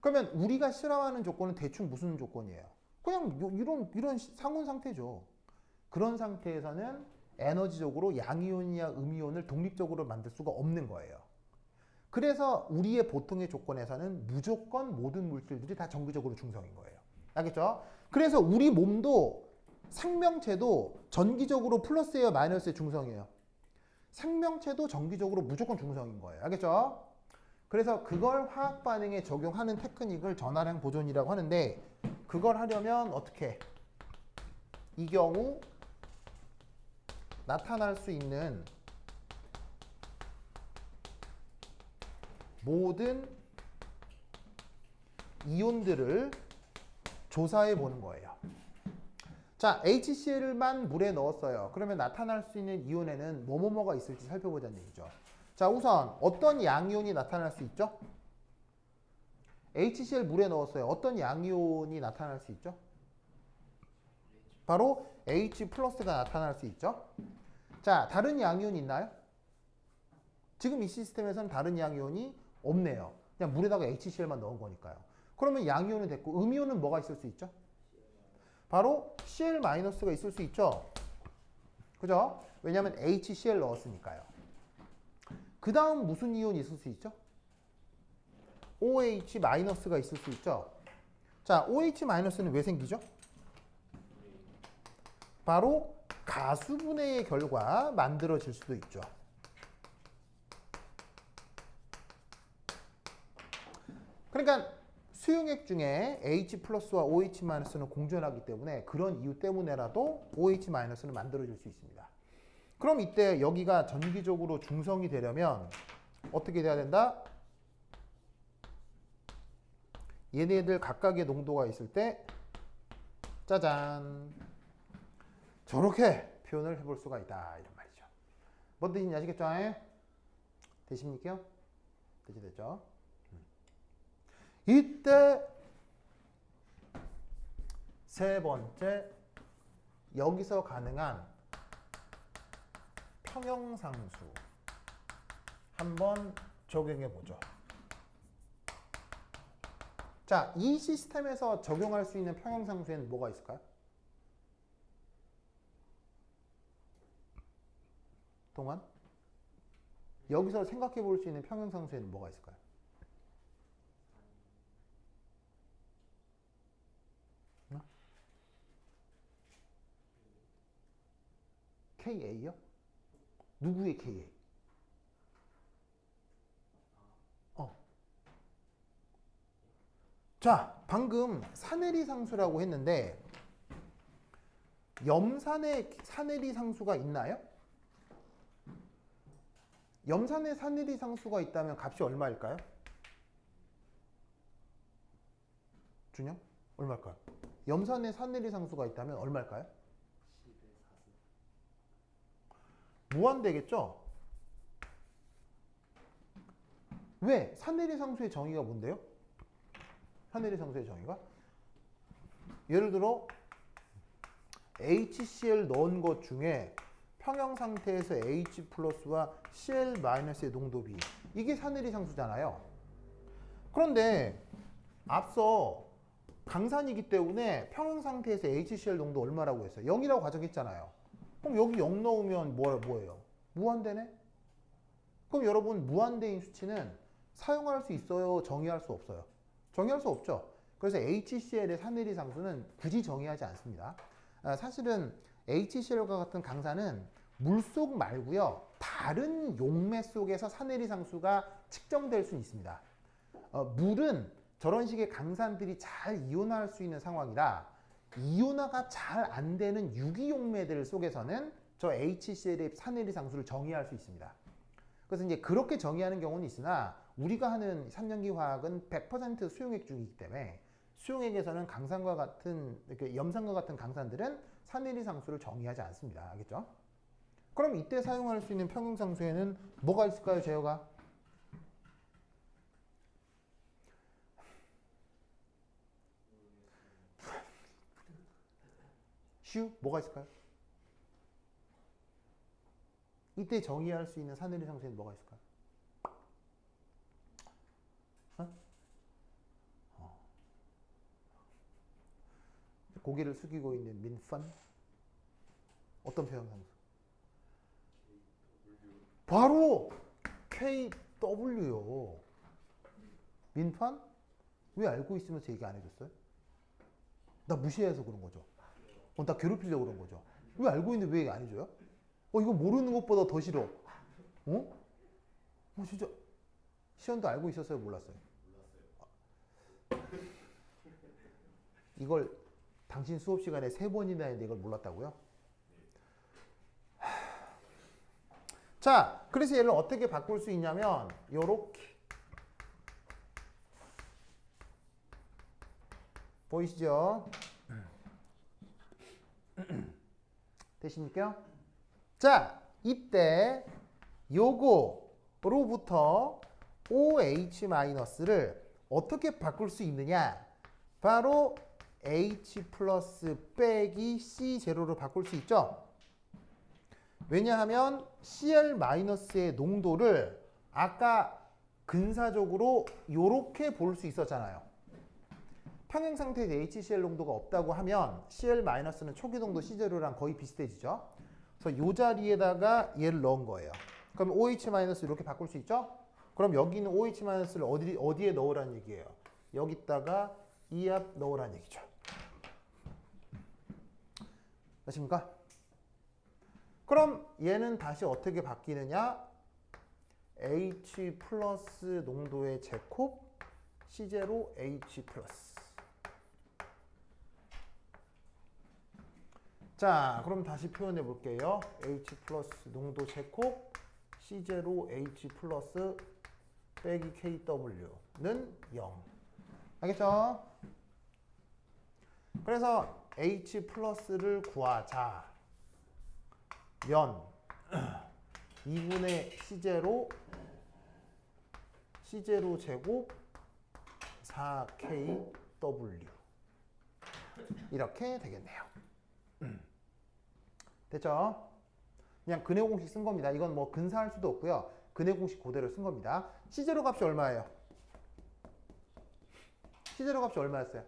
그러면 우리가 실험하는 조건은 대충 무슨 조건이에요? 그냥 이런 상온 상태죠. 그런 상태에서는 에너지적으로 양이온이나 음이온을 독립적으로 만들 수가 없는 거예요. 그래서 우리의 보통의 조건에서는 무조건 모든 물질들이 다 정기적으로 중성인 거예요. 알겠죠? 그래서 우리 몸도 생명체도 전기적으로 플러스예요, 마이너스의 중성이에요? 생명체도 정기적으로 무조건 중성인 거예요. 알겠죠? 그래서 그걸 화학 반응에 적용하는 테크닉을 전하량 보존이라고 하는데 그걸 하려면 어떻게? 이 경우 나타날 수 있는 모든 이온들을 조사해 보는 거예요. 자, HCl만 물에 넣었어요. 그러면 나타날 수 있는 이온에는 뭐뭐뭐가 있을지 살펴보자는 얘기죠. 자, 우선 어떤 양이온이 나타날 수 있죠? HCl 물에 넣었어요. 어떤 양이온이 나타날 수 있죠? 바로 H 플러스가 나타날 수 있죠. 자, 다른 양이온이 있나요? 지금 이 시스템에서는 다른 양이온이 없네요. 그냥 물에다가 HCl만 넣은 거니까요. 그러면 양이온은 됐고 음이온은 뭐가 있을 수 있죠? 바로 Cl-가 있을 수 있죠. 그죠? 왜냐하면 HCl 넣었으니까요. 그 다음 무슨 이온이 있을 수 있죠? OH-가 있을 수 있죠. 자, OH-는 왜 생기죠? 바로 가수분해의 결과 만들어질 수도 있죠. 그러니까 수용액 중에 H 플러스와 OH 마이너스는 공존하기 때문에 그런 이유 때문에라도 OH 마이너스는 만들어질 수 있습니다. 그럼 이때 여기가 전기적으로 중성이 되려면 어떻게 돼야 된다? 얘네들 각각의 농도가 있을 때 짜잔 저렇게 표현을 해볼 수가 있다 이런 말이죠. 뭔 뜻인지 아시겠죠? 되십니까? 됐죠? 이때 세 번째 여기서 가능한 평형상수 한번 적용해 보죠. 자, 이 시스템에서 적용할 수 있는 평형상수에는 뭐가 있을까요? 동안 여기서 생각해 볼 수 있는 평형상수에는 뭐가 있을까요? KA요? 누구의 KA? 자, 방금 사내리 상수라고 했는데 염산에 산해리 상수가 있나요? 염산에 산해리 상수가 있다면 값이 얼마일까요? 준영? 얼마일까요? 염산에 산해리 상수가 있다면 얼마일까요? 무한대겠죠? 왜? 산해리 상수의 정의가 뭔데요? 산해리 상수의 정의가? 예를 들어 HCl 넣은 것 중에 평형 상태에서 H 플러스와 Cl 마이너스의 농도비, 이게 산해리 상수잖아요. 그런데 앞서 강산이기 때문에 평형 상태에서 HCl 농도 얼마라고 했어요? 0이라고 가정했잖아요. 그럼 여기 0 넣으면 뭐예요? 무한대네? 그럼 여러분, 무한대인 수치는 사용할 수 있어요? 정의할 수 없어요? 정의할 수 없죠. 그래서 HCl의 산해리 상수는 굳이 정의하지 않습니다. 사실은 HCl과 같은 강산은 물속 말고요, 다른 용매 속에서 산해리 상수가 측정될 수 있습니다. 물은 저런 식의 강산들이 잘 이온화할 수 있는 상황이라 이온화가 잘 안 되는 유기용매들 속에서는 저 HCl의 산해리 상수를 정의할 수 있습니다. 그래서 이제 그렇게 정의하는 경우는 있으나 우리가 하는 3년기 화학은 100% 수용액 중이기 때문에 수용액에서는 강산과 같은, 염산과 같은 강산들은 산해리 상수를 정의하지 않습니다. 알겠죠? 그럼 이때 사용할 수 있는 평형 상수에는 뭐가 있을까요, 재혁아? 뭐가 있을까요? 이때 정의할 수 있는 산해리 상수에는 뭐가 있을까요? 고개를 숙이고 있는 민펀? 어떤 평형 상수? 바로 KW요. 민판? 왜 알고 있으면서 얘기 안 해줬어요? 나 무시해서 그런 거죠. 나 괴롭히려고 그런 거죠. 왜 알고 있는데 왜 얘기 안 해줘요? 이거 모르는 것보다 더 싫어. 진짜. 시연도 알고 있었어요? 몰랐어요? 이걸 당신 수업 시간에 3번이나 했는데 이걸 몰랐다고요? 자, 그래서 얘를 어떻게 바꿀 수 있냐면 요렇게 보이시죠? 되십니까? 자, 이때 요거로부터 OH-를 어떻게 바꿀 수 있느냐? 바로 H 플러스 빼기 C0로 바꿀 수 있죠? 왜냐하면 Cl-의 농도를 아까 근사적으로 이렇게 볼 수 있었잖아요. 평행 상태에서 HCl 농도가 없다고 하면 Cl-는 초기 농도 C0랑 거의 비슷해지죠. 그래서 이 자리에다가 얘를 넣은 거예요. 그럼 OH- 이렇게 바꿀 수 있죠? 그럼 여기 있는 OH-를 어디에 넣으라는 얘기예요? 여기다가 이 앞 넣으라는 얘기죠. 아십니까? 그럼 얘는 다시 어떻게 바뀌느냐? H 플러스 농도의 제곱 C0 H 플러스. 자, 그럼 다시 표현해 볼게요. H 플러스 농도 제곱 C0 H 플러스 빼기 KW는 0. 알겠죠? 그래서 H 플러스를 구하자. 면 2분의 C0 제곱 4KW 이렇게 되겠네요. 됐죠? 그냥 근해 공식 쓴 겁니다. 이건 뭐 근사할 수도 없고요. 근해 공식 그대로 쓴 겁니다. C0 값이 얼마예요? C0 값이 얼마였어요?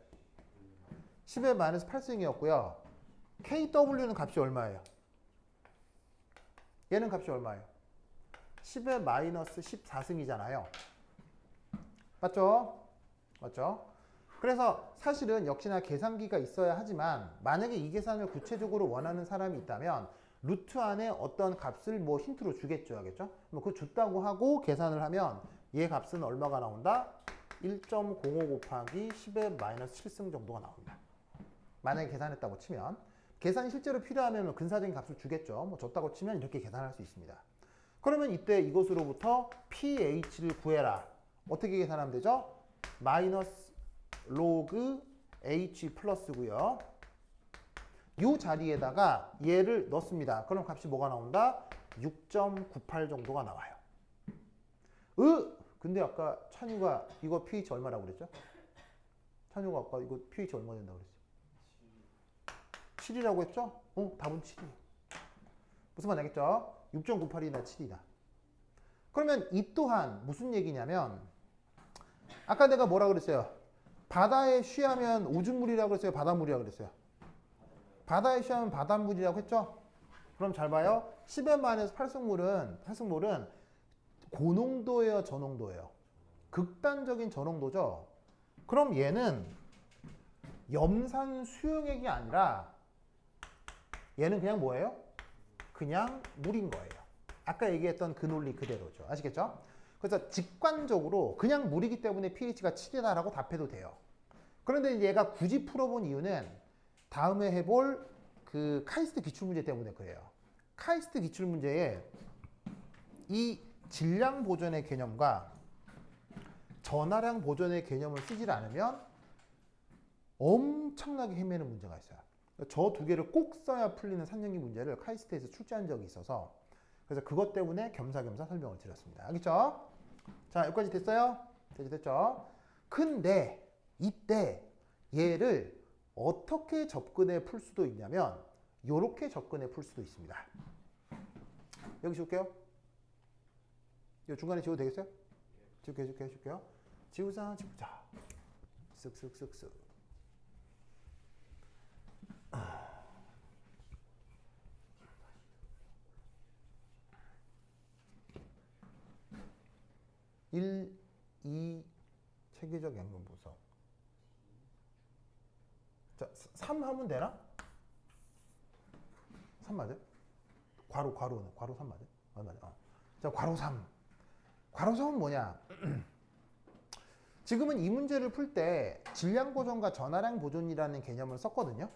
10의 마이너스 8승이었고요. KW는 값이 얼마예요? 얘는 값이 얼마예요? 10의 마이너스 14승이잖아요. 맞죠? 맞죠? 그래서 사실은 역시나 계산기가 있어야 하지만 만약에 이 계산을 구체적으로 원하는 사람이 있다면 루트 안에 어떤 값을 뭐 힌트로 주겠죠. 알겠죠? 뭐 그거 줬다고 하고 계산을 하면 얘 값은 얼마가 나온다? 1.05 곱하기 10의 마이너스 7승 정도가 나옵니다. 만약에 계산했다고 치면 계산이 실제로 필요하면 근사적인 값을 주겠죠. 뭐 줬다고 치면 이렇게 계산할 수 있습니다. 그러면 이때 이것으로부터 pH를 구해라. 어떻게 계산하면 되죠? 마이너스 로그 H 플러스고요. 이 자리에다가 얘를 넣습니다. 그럼 값이 뭐가 나온다? 6.98 정도가 나와요. 근데 아까 찬유가 이거 pH 얼마라고 그랬죠? 찬유가 아까 이거 pH 얼마 된다고 그랬죠? 7이라고 했죠? 답은 7이에요. 무슨 말인지 알겠죠? 6.98이나 7이다. 그러면 이 또한 무슨 얘기냐면 아까 내가 뭐라 그랬어요? 바다에 쉬하면 오줌물이라고 그랬어요? 바닷물이라고 그랬어요? 바다에 쉬하면 바닷물이라고 했죠? 그럼 잘 봐요. 10의 8승물은 고농도예요? 저농도예요? 극단적인 저농도죠? 그럼 얘는 염산 수용액이 아니라 얘는 그냥 뭐예요? 그냥 물인 거예요. 아까 얘기했던 그 논리 그대로죠. 아시겠죠? 그래서 직관적으로 그냥 물이기 때문에 pH가 7이다라고 답해도 돼요. 그런데 얘가 굳이 풀어본 이유는 다음에 해볼 그 카이스트 기출문제 때문에 그래요. 카이스트 기출문제에 이 질량 보존의 개념과 전하량 보존의 개념을 쓰질 않으면 엄청나게 헤매는 문제가 있어요. 저 두 개를 꼭 써야 풀리는 3년기 문제를 카이스트에서 출제한 적이 있어서 그래서 그것 때문에 겸사겸사 설명을 드렸습니다. 알겠죠? 자, 여기까지 됐어요? 됐죠? 근데 이때 얘를 어떻게 접근해 풀 수도 있냐면 이렇게 접근해 풀 수도 있습니다. 여기 지울게요. 이 중간에 지워도 되겠어요? 지울게요. 지우자. 쓱쓱쓱쓱. (1, 2) 체계적 양분 분석. 자, 3 하면 되나? 3 맞아요? 괄호 3 맞아요? 맞아요. 자, 괄호 3. 괄호 3은 뭐냐? 지금은 이 문제를 풀 때 질량 보존과 전하량 보존이라는 개념을 썼거든요.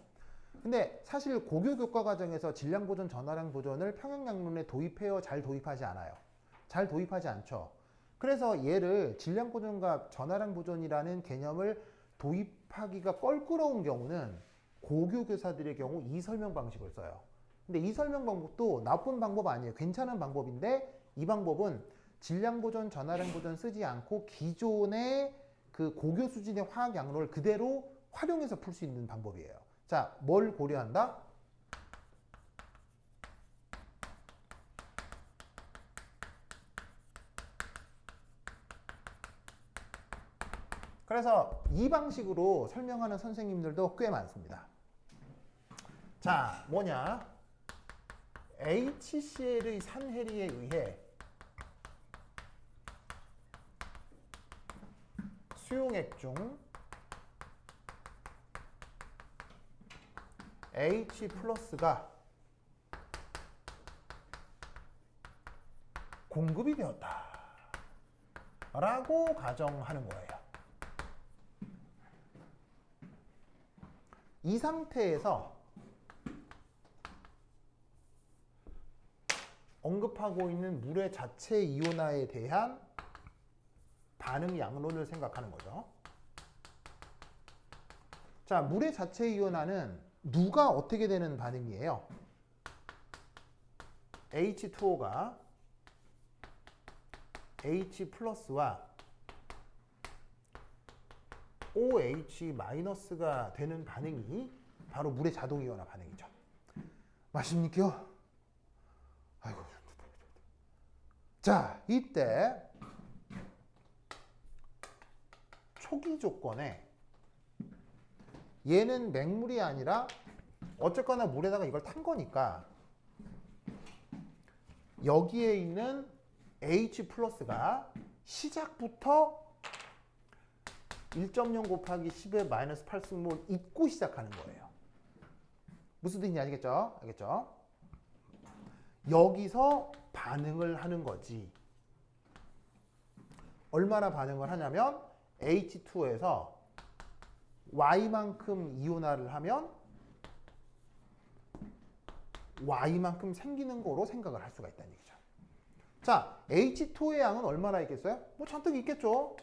근데 사실 고교 교과 과정에서 질량 보존, 전하량 보존을 평형양론에 도입해요? 잘 도입하지 않아요? 잘 도입하지 않죠. 그래서 얘를 질량 보존과 전하량 보존이라는 개념을 도입하기가 껄끄러운 경우는 고교 교사들의 경우 이 설명 방식을 써요. 근데 이 설명 방법도 나쁜 방법 아니에요. 괜찮은 방법인데 이 방법은 질량 보존, 전하량 보존 쓰지 않고 기존의 그 고교 수준의 화학 양론을 그대로 활용해서 풀 수 있는 방법이에요. 자, 뭘 고려한다? 그래서 이 방식으로 설명하는 선생님들도 꽤 많습니다. 자, 뭐냐? HCl의 산해리에 의해 수용액 중 H 플러스가 공급이 되었다 라고 가정하는 거예요. 이 상태에서 언급하고 있는 물의 자체 이온화에 대한 반응 양론을 생각하는 거죠. 자, 물의 자체 이온화는 누가 어떻게 되는 반응이에요? H2O가 H 플러스와 OH-가 되는 반응이 바로 물의 자동 이온화 반응이죠. 맞습니까? 아이고. 자, 이때 초기 조건에 얘는 맹물이 아니라 어쨌거나 물에다가 이걸 탄 거니까 여기에 있는 H 플러스가 시작부터 1.0 곱하기 10의 마이너스 8승몰 잊고 시작하는 거예요. 무슨 뜻인지 알겠죠? 알겠죠? 여기서 반응을 하는 거지. 얼마나 반응을 하냐면 H2에서 Y만큼 이온화를 하면 Y만큼 생기는 거로 생각을 할 수가 있다는 얘기죠. 자, H2의 양은 얼마나 있겠어요? 뭐 잔뜩 있겠죠.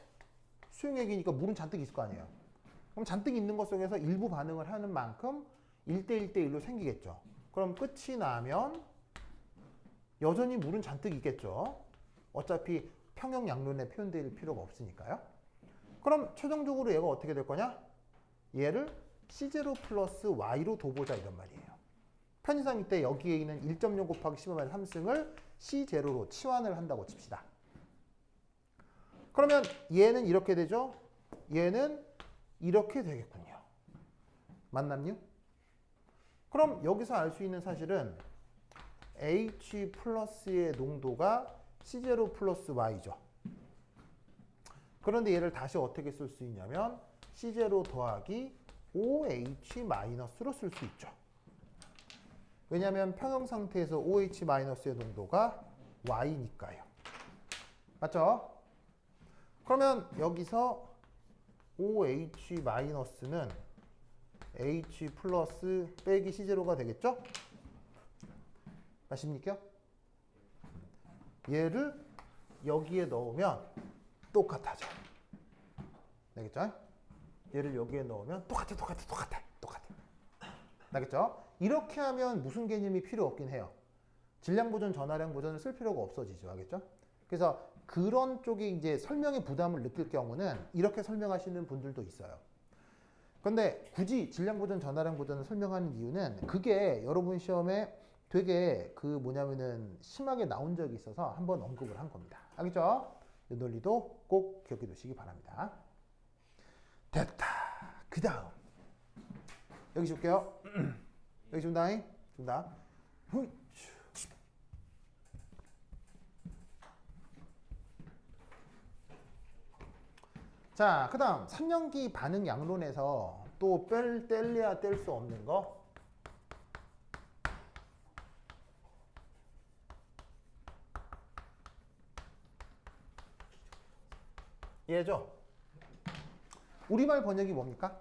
수용액이니까 물은 잔뜩 있을 거 아니에요. 그럼 잔뜩 있는 것 속에서 일부 반응을 하는 만큼 1대1대1로 생기겠죠. 그럼 끝이 나면 여전히 물은 잔뜩 있겠죠. 어차피 평형 양론에 표현될 필요가 없으니까요. 그럼 최종적으로 얘가 어떻게 될 거냐? 얘를 C0 플러스 Y로 둬보자 이런 말이에요. 편의상 이때 여기에 있는 1.0 곱하기 15의 3승을 C0로 치환을 한다고 칩시다. 그러면 얘는 이렇게 되죠? 얘는 이렇게 되겠군요. 맞남요? 그럼 여기서 알 수 있는 사실은 H 플러스의 농도가 C0 플러스 Y죠. 그런데 얘를 다시 어떻게 쓸 수 있냐면 C0 더하기 OH 마이너스로 쓸 수 있죠. 왜냐하면 평형 상태에서 OH 마이너스의 농도가 Y니까요. 맞죠? 그러면 여기서 OH 마이너스는 H 플러스 빼기 C0가 되겠죠? 맞습니까? 얘를 여기에 넣으면 똑같아져. 알겠죠? 얘를 여기에 넣으면 똑같아. 알겠죠? 이렇게 하면 무슨 개념이 필요 없긴 해요. 질량 보존, 전하량 보존을 쓸 필요가 없어지죠. 알겠죠? 그래서 그런 쪽에 이제 설명에 부담을 느낄 경우는 이렇게 설명하시는 분들도 있어요. 근데 굳이 질량 보존, 전하량 보존을 설명하는 이유는 그게 여러분 시험에 되게 뭐냐면은 심하게 나온 적이 있어서 한번 언급을 한 겁니다. 알겠죠? 이 논리도 꼭 기억해 두시기 바랍니다. 됐다. 그 다음 여기 줄게요. 여기 준다잉. 준다. 자, 그 다음 3년기 반응 양론에서 또 뗄래야 뗄 수 없는 거 얘죠. 우리말 번역이 뭡니까?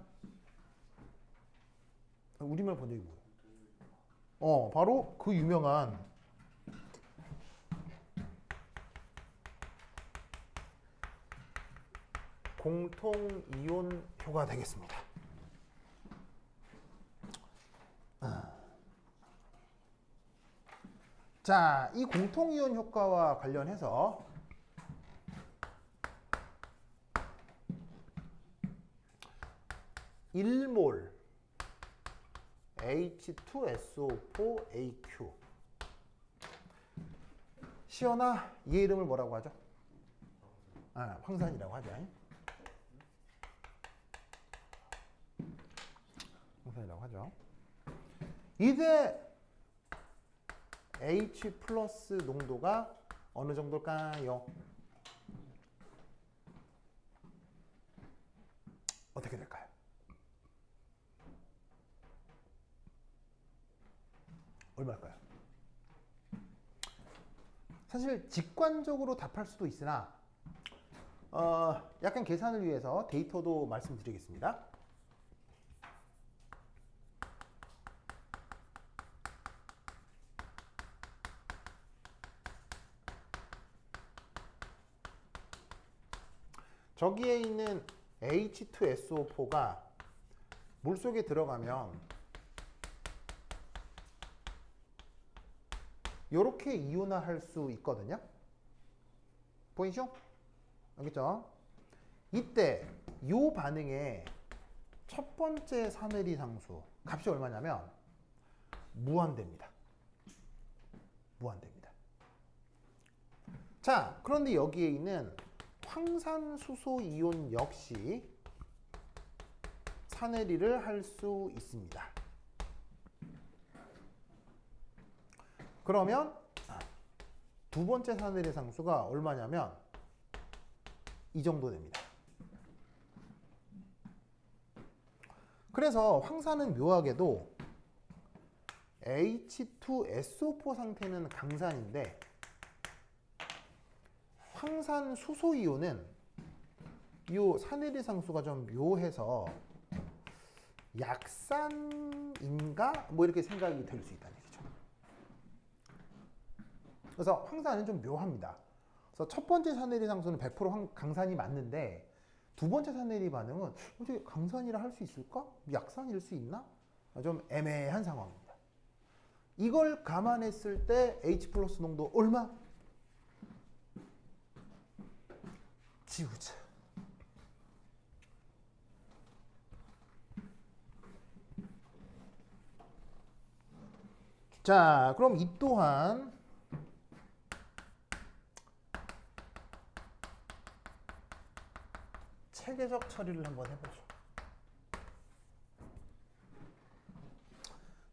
우리말 번역이 뭐예요? 바로 그 유명한 공통이온 효가 되겠습니다. 자, 이 공통이온 효과와 관련해서 (1몰) H2SO4AQ 시연아, 얘 이름을 뭐라고 하죠? 황산이라고 하죠. 황산이라고 하죠. 이제 H 플러스 농도가 어느 정도일까요? 어떻게 될까요? 얼마일까요? 사실 직관적으로 답할 수도 있으나 약간 계산을 위해서 데이터도 말씀드리겠습니다. 저기에 있는 H2SO4가 물속에 들어가면 이렇게 이온화할 수 있거든요. 보이시죠? 알겠죠? 이때 이 반응의 첫 번째 사내리 상수 값이 얼마냐면 무한대입니다. 무한대입니다. 자, 그런데 여기에 있는 황산수소 이온 역시 사내리를 할 수 있습니다. 그러면 두 번째 사내리 상수가 얼마냐면 이 정도 됩니다. 그래서 황산은 묘하게도 H2SO4 상태는 강산인데 황산 수소이온은 이 사내리 상수가 좀 묘해서 약산인가? 뭐 이렇게 생각이 들 수 있다는 얘기죠. 그래서 황산은 좀 묘합니다. 그래서 첫 번째 산내리 상수는 100% 강산이 맞는데 두 번째 산내리 반응은 어떻게 강산이라 할 수 있을까? 약산일 수 있나? 좀 애매한 상황입니다. 이걸 감안했을 때 H 플러스 농도 얼마? 지우자. 자, 그럼 이 또한 체계적 처리를 한번 해보죠.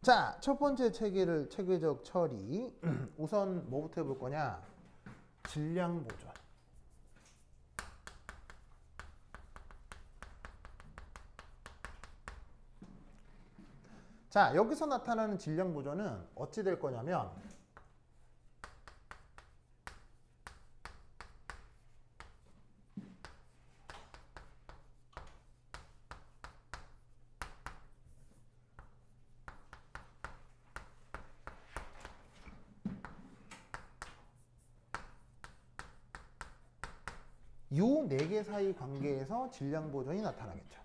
자, 첫 번째 체계적 처리. 우선 뭐부터 해볼 거냐? 질량 보존. 자, 여기서 나타나는 질량 보존은 어찌 될 거냐면 요 네 개 사이 관계에서 질량 보존이 나타나겠죠.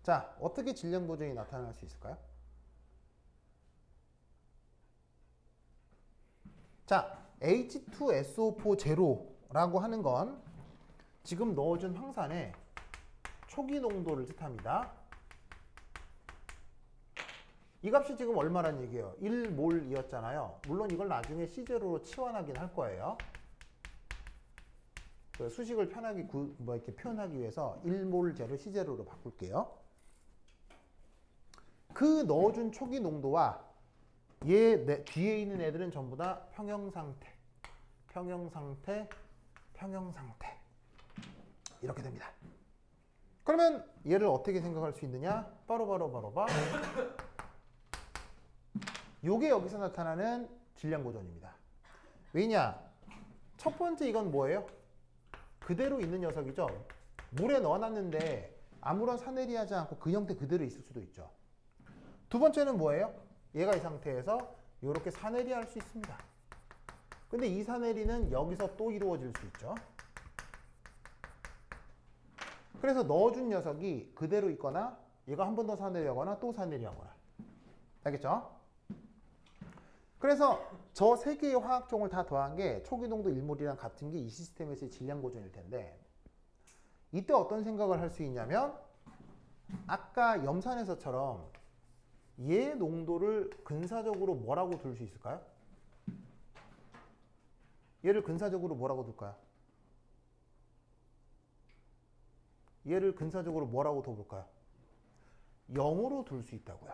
자, 어떻게 질량 보존이 나타날 수 있을까요? 자, H2SO4 제로라고 하는 건 지금 넣어준 황산의 초기 농도를 뜻합니다. 이 값이 지금 얼마란 얘기예요? 1몰이었잖아요. 물론 이걸 나중에 C0로 치환하긴 할 거예요. 그 수식을 편하게 이렇게 표현하기 위해서 1몰 제로 C0로 바꿀게요. 그 넣어준 초기 농도와 뒤에 있는 애들은 전부 다 평형상태, 평형상태, 평형상태 이렇게 됩니다. 그러면 얘를 어떻게 생각할 수 있느냐? 바로 요게 여기서 나타나는 질량 보존입니다. 왜냐? 첫 번째 이건 뭐예요? 그대로 있는 녀석이죠. 물에 넣어놨는데 아무런 산내리하지 않고 그 형태 그대로 있을 수도 있죠. 두 번째는 뭐예요? 얘가 이 상태에서 이렇게 산내리할 수 있습니다. 근데 이 산내리는 여기서 또 이루어질 수 있죠. 그래서 넣어준 녀석이 그대로 있거나 얘가 한 번 더 산내리하거나 또 산내리하거나. 알겠죠? 그래서 저 세 개의 화학종을 다 더한 게 초기 농도 1몰이랑 같은 게 이 시스템에서의 질량 보존일 텐데 이때 어떤 생각을 할 수 있냐면 아까 염산에서처럼 얘 농도를 근사적으로 뭐라고 둘 수 있을까요? 얘를 근사적으로 뭐라고 둘까요? 얘를 근사적으로 뭐라고 둬볼까요? 0으로 둘 수 있다고요.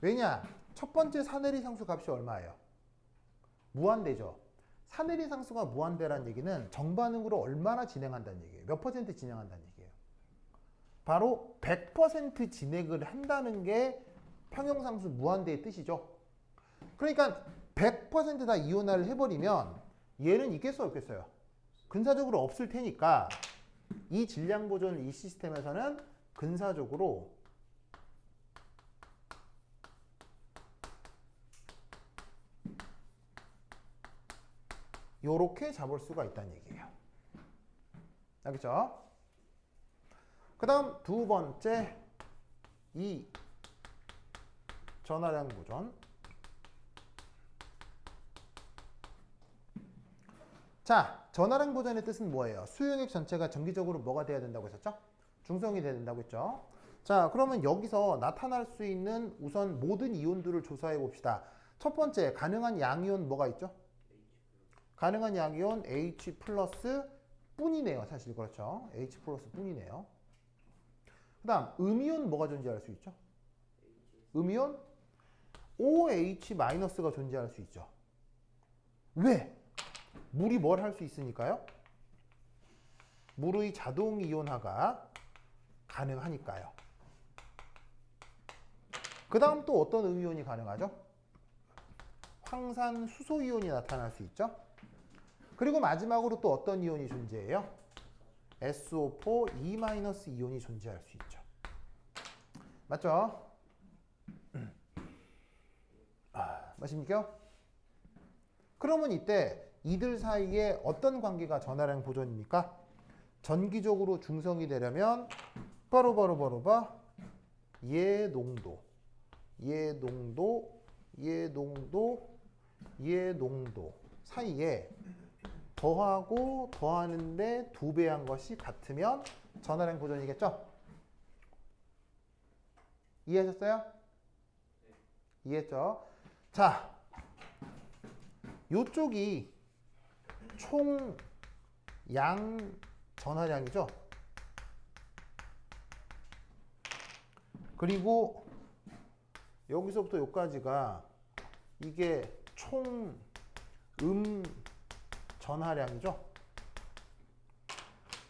왜냐? 첫 번째 산내리 상수 값이 얼마예요? 무한대죠. 산내리 상수가 무한대란 얘기는 정반응으로 얼마나 진행한다는 얘기예요. 몇 퍼센트 진행한다는 얘기예요. 바로 100% 진행을 한다는 게 평형상수 무한대의 뜻이죠. 그러니까 100% 다 이온화를 해버리면 얘는 있겠어요, 없겠어요? 근사적으로 없을 테니까 이 질량 보존 이 시스템에서는 근사적으로 요렇게 잡을 수가 있다는 얘기예요. 알겠죠? 그 다음 두 번째 이 전하량 보존. 자, 전하량 보존의 뜻은 뭐예요? 수용액 전체가 정기적으로 뭐가 돼야 된다고 했었죠? 중성이 돼야 된다고 했죠? 자, 그러면 여기서 나타날 수 있는 우선 모든 이온들을 조사해 봅시다. 첫 번째, 가능한 양이온 뭐가 있죠? 가능한 양이온 H 플러스 뿐이네요. 사실 그렇죠. H 플러스 뿐이네요. 그 다음 음이온 뭐가 존재할 수 있죠? 음이온 OH 마이너스가 존재할 수 있죠. 왜? 물이 뭘 할 수 있으니까요? 물의 자동 이온화가 가능하니까요. 그 다음 또 어떤 음이온이 가능하죠? 황산 수소 이온이 나타날 수 있죠. 그리고 마지막으로 또 어떤 이온이 존재해요? SO4 E- 이온이 존재할 수 있죠. 맞죠? 맞습니까? 그러면 이때 이들 사이에 어떤 관계가 전하량 보존입니까? 전기적으로 중성이 되려면 바로 봐. 얘 농도 사이에 더하고 더하는데 2배 한 것이 같으면 전하량 보존이겠죠? 이해하셨어요? 이해했죠? 자, 요쪽이 총 양 전하량이죠? 그리고 여기서부터 여기까지가 이게 총 전하량이죠?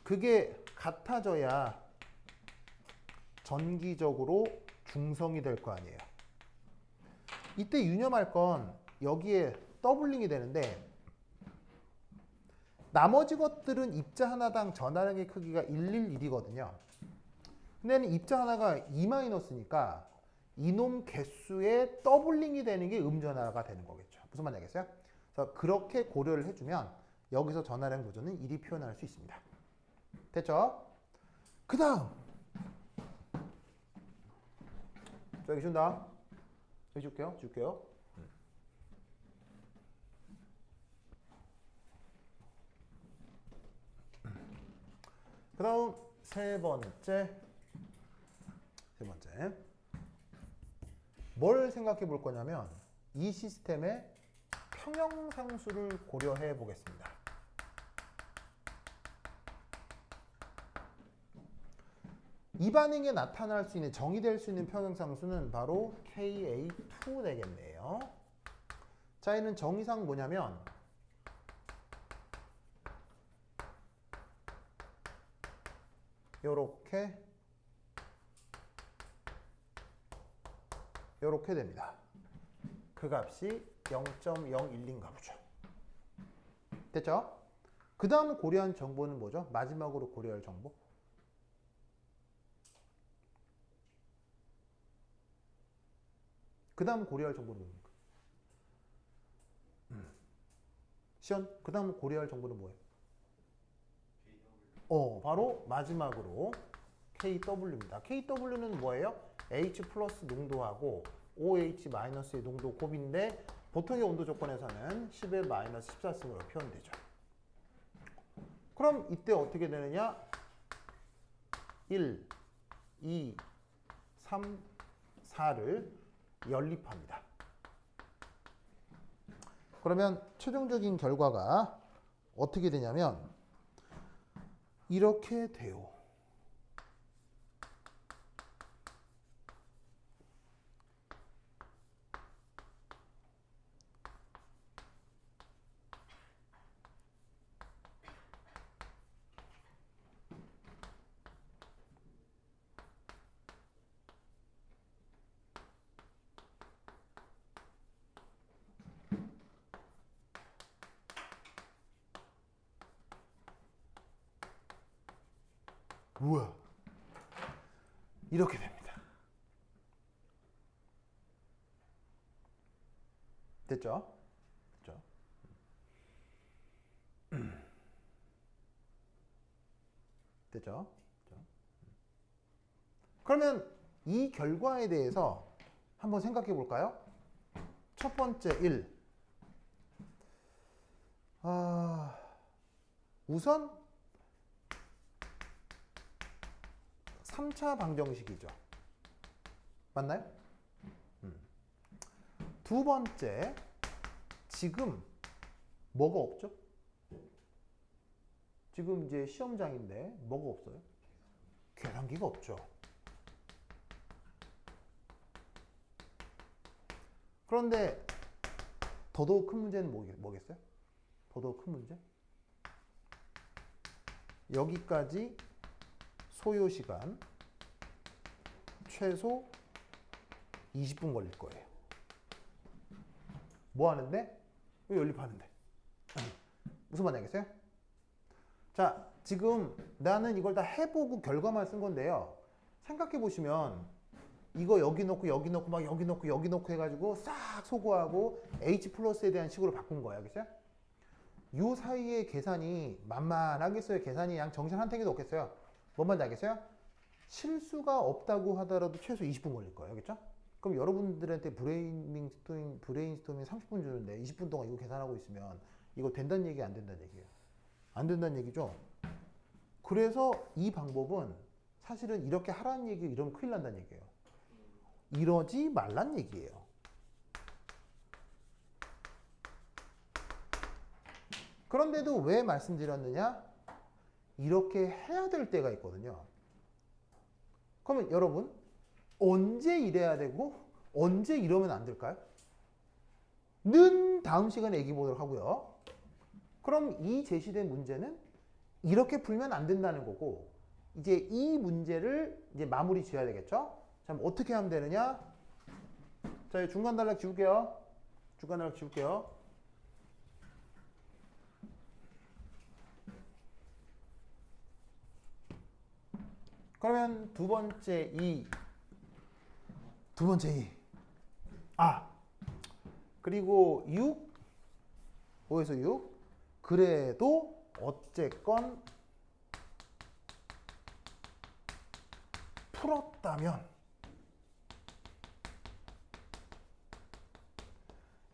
그게 같아져야 전기적으로 중성이 될 거 아니에요. 이때 유념할 건 여기에 더블링이 되는데 나머지 것들은 입자 하나당 전하량의 크기가 111이거든요. 근데 입자 하나가 2-니까 이놈 개수의 더블링이 되는 게 음전하가 되는 거겠죠. 무슨 말인지 알겠어요? 그래서 그렇게 고려를 해주면 여기서 전하량 보존은 1이 표현할 수 있습니다. 됐죠? 그 다음 여기 준다. 여기 줄게요. 그 다음 세 번째 뭘 생각해 볼 거냐면 이 시스템의 평형상수를 고려해 보겠습니다. 이 반응에 나타날 수 있는 정의될 수 있는 평형상수는 바로 KA2 되겠네요. 자, 얘는 정의상 뭐냐면 요렇게 됩니다. 그 값이 0.012인가 보죠. 됐죠? 그 다음 고려한 정보는 뭐죠? 마지막으로 고려할 정보. 그 다음 고려할 정보는 뭡니까? 시연, 그 다음 고려할 정보는 뭐예요? 바로 마지막으로 KW입니다. KW는 뭐예요? H 플러스 농도하고 OH 마이너스의 농도 곱인데 보통의 온도 조건에서는 10의 마이너스 14승으로 표현되죠. 그럼 이때 어떻게 되느냐? 1, 2, 3, 4를 연립합니다. 그러면 최종적인 결과가 어떻게 되냐면 이렇게 돼요. 우와, 이렇게 됩니다. 됐죠? 됐죠? 그러면 이 결과에 대해서 한번 생각해 볼까요? 첫 번째 1. 우선 3차 방정식이죠. 맞나요? 두 번째, 지금 뭐가 없죠? 지금 이제 시험장인데 뭐가 없어요? 계산기가 없죠. 그런데 더더욱 큰 문제는 뭐겠어요? 더더욱 큰 문제? 여기까지 소요시간 최소 20분 걸릴 거예요. 뭐 하는데? 왜 연립하는데? 무슨 말인지 알겠어요? 자, 지금 나는 이걸 다 해보고 결과만 쓴 건데요. 생각해 보시면 이거 여기 놓고 여기 놓고 막 여기 놓고 여기 놓고 해가지고 싹 소거하고 H 플러스에 대한 식으로 바꾼 거예요. 알겠어요? 요 사이의 계산이 만만하겠어요? 계산이 양 정신 한 탱이도 없겠어요? 뭔 말인지 알겠어요? 실수가 없다고 하더라도 최소 20분 걸릴 거예요. 알겠죠? 그럼 여러분들한테 브레인스토밍 30분 주는데 20분 동안 이거 계산하고 있으면 이거 된다는 얘기 안 된다는 얘기예요. 안 된다는 얘기죠? 그래서 이 방법은 사실은 이렇게 하라는 얘기 이러면 큰일 난다는 얘기예요. 이러지 말란 얘기예요. 그런데도 왜 말씀드렸느냐? 이렇게 해야 될 때가 있거든요. 그러면 여러분 언제 이래야 되고 언제 이러면 안 될까요? 는 다음 시간에 얘기해 보도록 하고요. 그럼 이 제시된 문제는 이렇게 풀면 안 된다는 거고 이제 이 문제를 이제 마무리 지어야 되겠죠? 자, 어떻게 하면 되느냐? 자, 중간 단락 지울게요. 중간 단락 지울게요. 그러면 두 번째 2. 그리고 6. 5에서 6. 그래도 어쨌건 풀었다면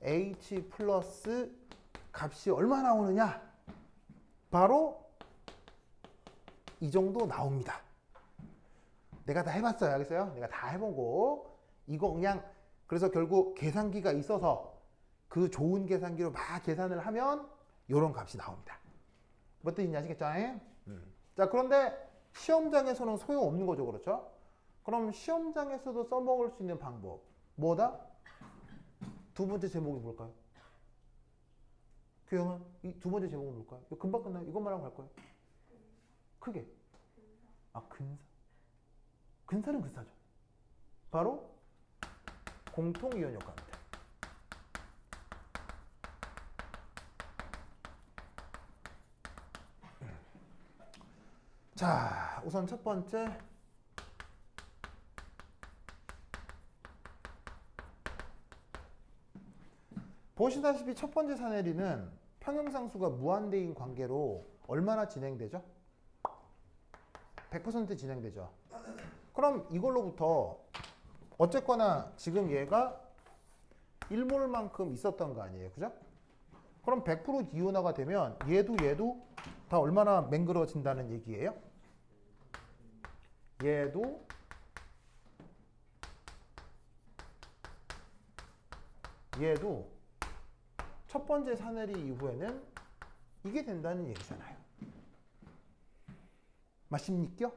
H 플러스 값이 얼마 나오느냐? 바로 이 정도 나옵니다. 내가 다 해봤어요. 알겠어요? 내가 다 해보고 이거 그냥 그래서 결국 계산기가 있어서 그 좋은 계산기로 막 계산을 하면 이런 값이 나옵니다. 뭐 뜻인지 아시겠죠? 자, 그런데 시험장에서는 소용없는 거죠. 그렇죠? 그럼 시험장에서도 써먹을 수 있는 방법 뭐다? 두 번째 제목이 뭘까요? 교영아, 이 두 번째 제목은 뭘까요? 이거 금방 끝나요. 이것만 하고 갈 거예요. 크게. 근사. 근사는 근사죠. 바로 공통이온 효과입니다. 자, 우선 첫 번째 보시다시피 첫 번째 사내리는 평형상수가 무한대인 관계로 얼마나 진행되죠? 100% 진행되죠. 그럼 이걸로부터 어쨌거나 지금 얘가 1몰만큼 있었던 거 아니에요. 그죠? 그럼 100% 이온화가 되면 얘도 다 얼마나 맹그러진다는 얘기예요? 얘도 첫 번째 사내리 이후에는 이게 된다는 얘기잖아요. 맞습니까?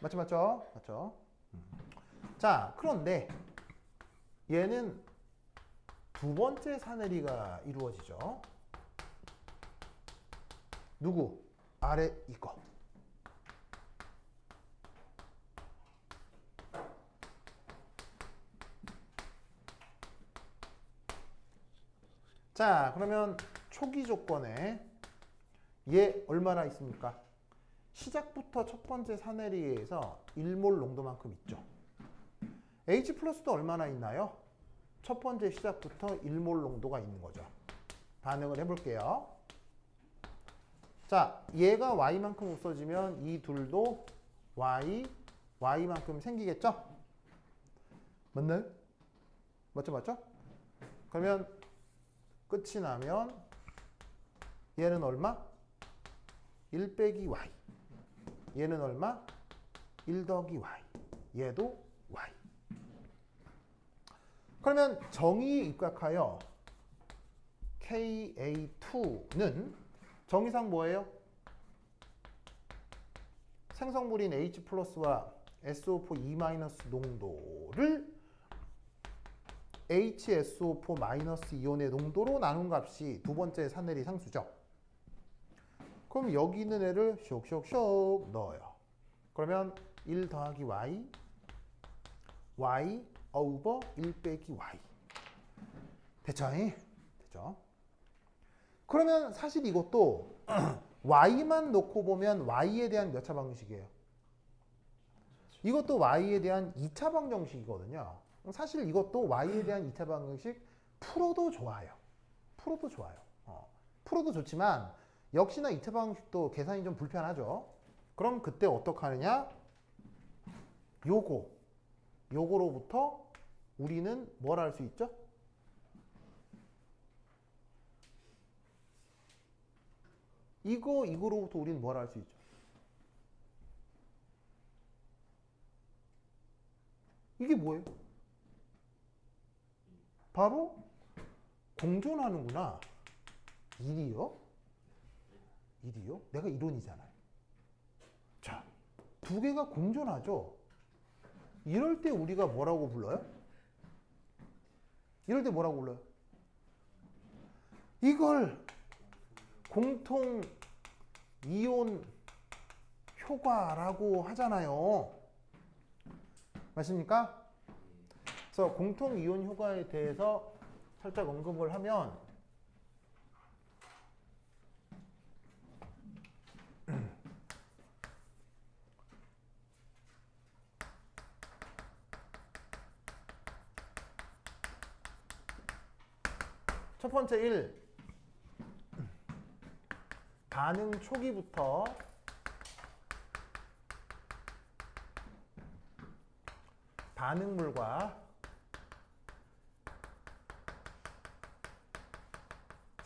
맞죠? 자, 그런데 얘는 두 번째 사내리가 이루어지죠. 누구? 아래 이거. 자, 그러면 초기 조건에 얘 얼마나 있습니까? 시작부터 첫 번째 사내리에서 1몰 농도만큼 있죠. H 플러스도 얼마나 있나요? 첫 번째 시작부터 1몰 농도가 있는 거죠. 반응을 해볼게요. 자, 얘가 Y만큼 없어지면 이 둘도 Y만큼 생기겠죠? 맞나요? 맞죠? 그러면 끝이 나면 얘는 얼마? 1 빼기 Y. 얘는 얼마? 1 더하기 Y. 얘도 Y. 그러면 정의에 입각하여 Ka2는 정의상 뭐예요? 생성물인 H 플러스와 SO4 E- 농도를 HSO4- 이온의 농도로 나눈 값이 두 번째 사내리 상수죠. 그럼 여기 있는 애를 쇽쇽쇽 넣어요. 그러면 1 더하기 Y 오버 1 빼기 Y. 됐죠? 그러면 사실 이것도 Y만 놓고 보면 Y에 대한 몇 차 방정식이에요? 이것도 y에 대한 2차 방정식이거든요. 사실 이것도 y에 대한 2차 방정식 풀어도 좋아요. 풀어도 좋아요. 풀어도 좋지만 역시나 2차 방정식도 계산이 좀 불편하죠. 그럼 그때 어떻게 하느냐? 요거로부터 우리는 뭘 할 수 있죠? 이거로부터 우리는 뭘 할 수 있죠? 이게 뭐예요? 바로 공존하는구나. 일이요? 일이요? 내가 이론이잖아요. 자, 두 개가 공존하죠? 이럴 때 우리가 뭐라고 불러요? 이럴 때 뭐라고 불러요? 이걸 공통 이온 효과라고 하잖아요. 맞습니까? 그래서 공통 이온 효과에 대해서 살짝 언급을 하면 첫 번째 1. 반응 초기부터 반응물과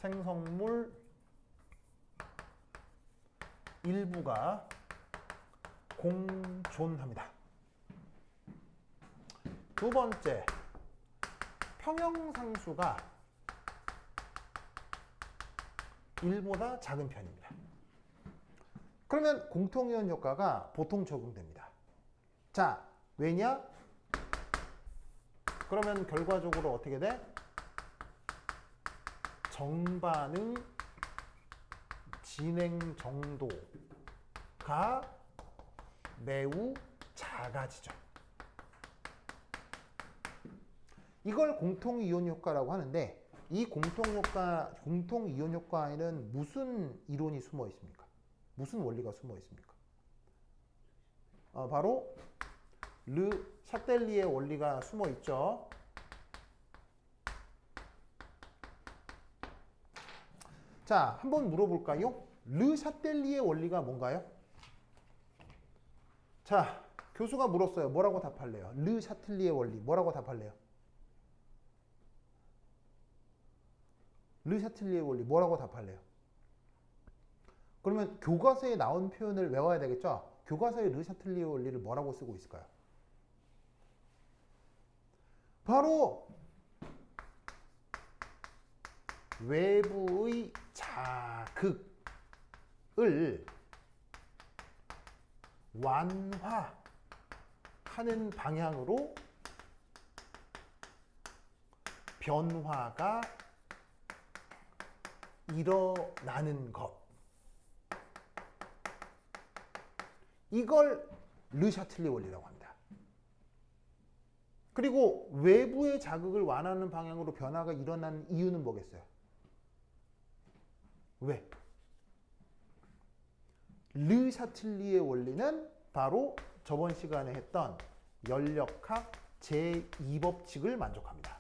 생성물 일부가 공존합니다. 두 번째, 평형상수가 1보다 작은 편입니다. 그러면 공통이온 효과가 보통 적용됩니다. 자, 왜냐? 그러면 결과적으로 어떻게 돼? 정반응 진행 정도가 매우 작아지죠. 이걸 공통이온 효과라고 하는데 이 공통이온 효과에는 무슨 이론이 숨어 있습니까? 무슨 원리가 숨어 있습니까? 바로 르 샤텔리에 원리가 숨어 있죠. 자, 한번 물어볼까요? 르 샤텔리에 원리가 뭔가요? 자, 교수가 물었어요. 뭐라고 답할래요? 르 샤텔리에 원리 뭐라고 답할래요? 르 샤텔리에 원리 뭐라고 답할래요? 그러면 교과서에 나온 표현을 외워야 되겠죠? 교과서에 르 샤텔리에 원리를 뭐라고 쓰고 있을까요? 바로 외부의 자극을 완화하는 방향으로 변화가 일어나는 것. 이걸 르 샤틀리 원리라고 합니다. 그리고 외부의 자극을 완화하는 방향으로 변화가 일어나는 이유는 뭐겠어요? 왜? 르 샤틀리의 원리는 바로 저번 시간에 했던 연력학 제2법칙을 만족합니다.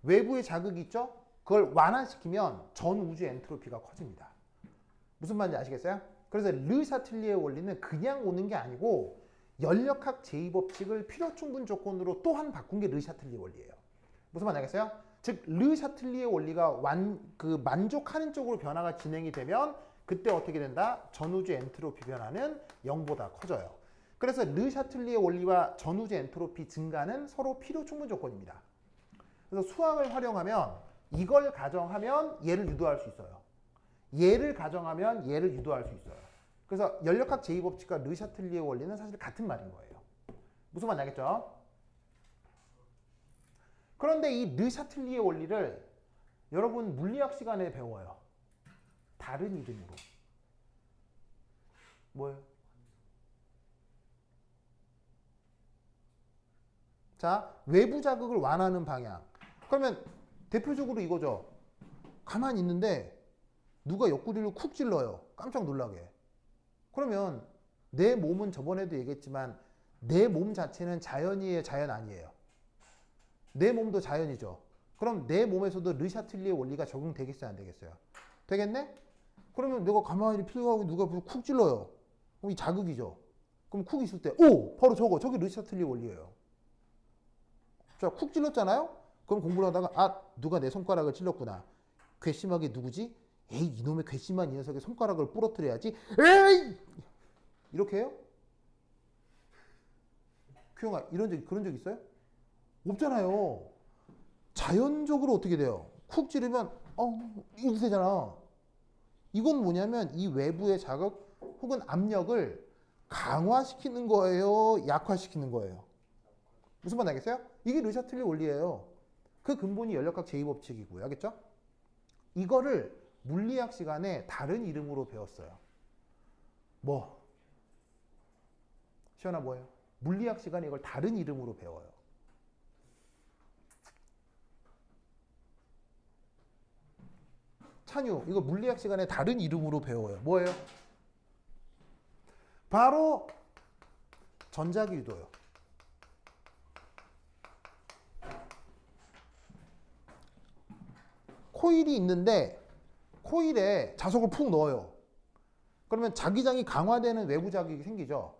외부의 자극이 있죠? 그걸 완화시키면 전 우주 엔트로피가 커집니다. 무슨 말인지 아시겠어요? 그래서 르 샤틀리의 원리는 그냥 오는 게 아니고 연력학 제2법칙을 필요충분 조건으로 또한 바꾼 게 르 샤틀리 원리예요. 무슨 말인지 알겠어요? 즉, 르 샤틀리의 원리가 만족하는 쪽으로 변화가 진행이 되면 그때 어떻게 된다? 전우주 엔트로피 변화는 0보다 커져요. 그래서 르 샤틀리의 원리와 전우주 엔트로피 증가는 서로 필요충분 조건입니다. 그래서 수학을 활용하면 이걸 가정하면 얘를 유도할 수 있어요. 얘를 가정하면 얘를 유도할 수 있어요. 그래서 연력학 제2법칙과 르 샤틀리의 원리는 사실 같은 말인 거예요. 무슨 말인지 알겠죠? 그런데 이 르 샤틀리의 원리를 여러분 물리학 시간에 배워요. 다른 이름으로. 뭐예요? 자, 외부 자극을 완화하는 방향. 그러면 대표적으로 이거죠. 가만히 있는데 누가 옆구리를 쿡 찔러요. 깜짝 놀라게. 그러면 내 몸은 저번에도 얘기했지만 내 몸 자체는 자연이에요, 자연 아니에요? 내 몸도 자연이죠. 그럼 내 몸에서도 르샤틀리의 원리가 적용되겠어요, 안 되겠어요? 되겠네? 그러면 내가 가만히 필요하고 누가 쿡 찔러요. 그럼 이 자극이죠. 그럼 쿡 있을 때, 오! 바로 저기 르샤틀리의 원리예요. 자, 쿡 찔렀잖아요? 그럼 공부를 하다가, 아, 누가 내 손가락을 찔렀구나. 괘씸하게 누구지? 에이, 이놈의 괘씸한 이 녀석의 손가락을 부러뜨려야지. 에이! 이렇게 해요? 규영아, 그런 적 있어요? 없잖아요. 자연적으로 어떻게 돼요? 쿡 찌르면, 이렇게 되잖아. 이건 뭐냐면 이 외부의 자극 혹은 압력을 강화시키는 거예요? 약화시키는 거예요? 무슨 말 알겠어요? 이게 르샤틀리 원리예요. 그 근본이 연력학 제2법칙이고요. 알겠죠? 이거를 물리학 시간에 다른 이름으로 배웠어요. 뭐? 시연아 뭐예요? 물리학 시간에 이걸 다른 이름으로 배워요. 찬유, 이거 물리학 시간에 다른 이름으로 배워요. 뭐예요? 바로 전자기유도요. 코일이 있는데 코일에 자석을 푹 넣어요. 그러면 자기장이 강화되는 외부 자극이 생기죠.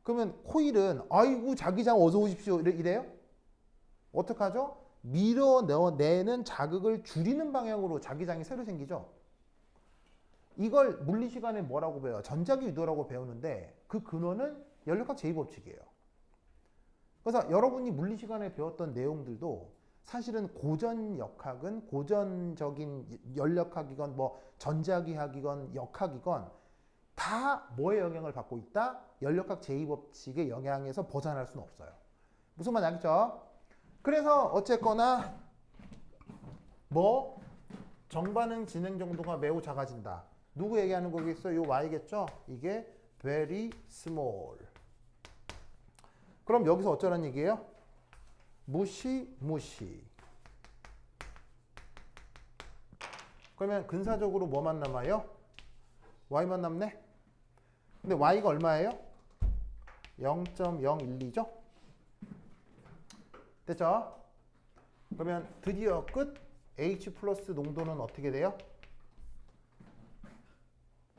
그러면 코일은 아이고 자기장 어서 오십시오 이래요? 어떡하죠? 밀어내는 자극을 줄이는 방향으로 자기장이 새로 생기죠. 이걸 물리 시간에 뭐라고 배워요? 전자기 유도라고 배우는데 그 근원은 연력학 제2법칙이에요. 그래서 여러분이 물리 시간에 배웠던 내용들도 사실은 고전 역학은 고전적인 연력학이건 뭐 전자기학이건 역학이건 다 뭐의 영향을 받고 있다? 연력학 제2법칙의 영향에서 벗어날 수는 없어요. 무슨 말인지 알겠죠? 그래서 어쨌거나 뭐 정반응 진행 정도가 매우 작아진다. 누구 얘기하는 거겠어? 요 y겠죠? 이게 very small. 그럼 여기서 어쩌라는 얘기예요? 무시. 그러면 근사적으로 뭐만 남아요? y만 남네? 근데 y가 얼마예요? 0.012죠? 됐죠? 그러면 드디어 끝 H 플러스 농도는 어떻게 돼요?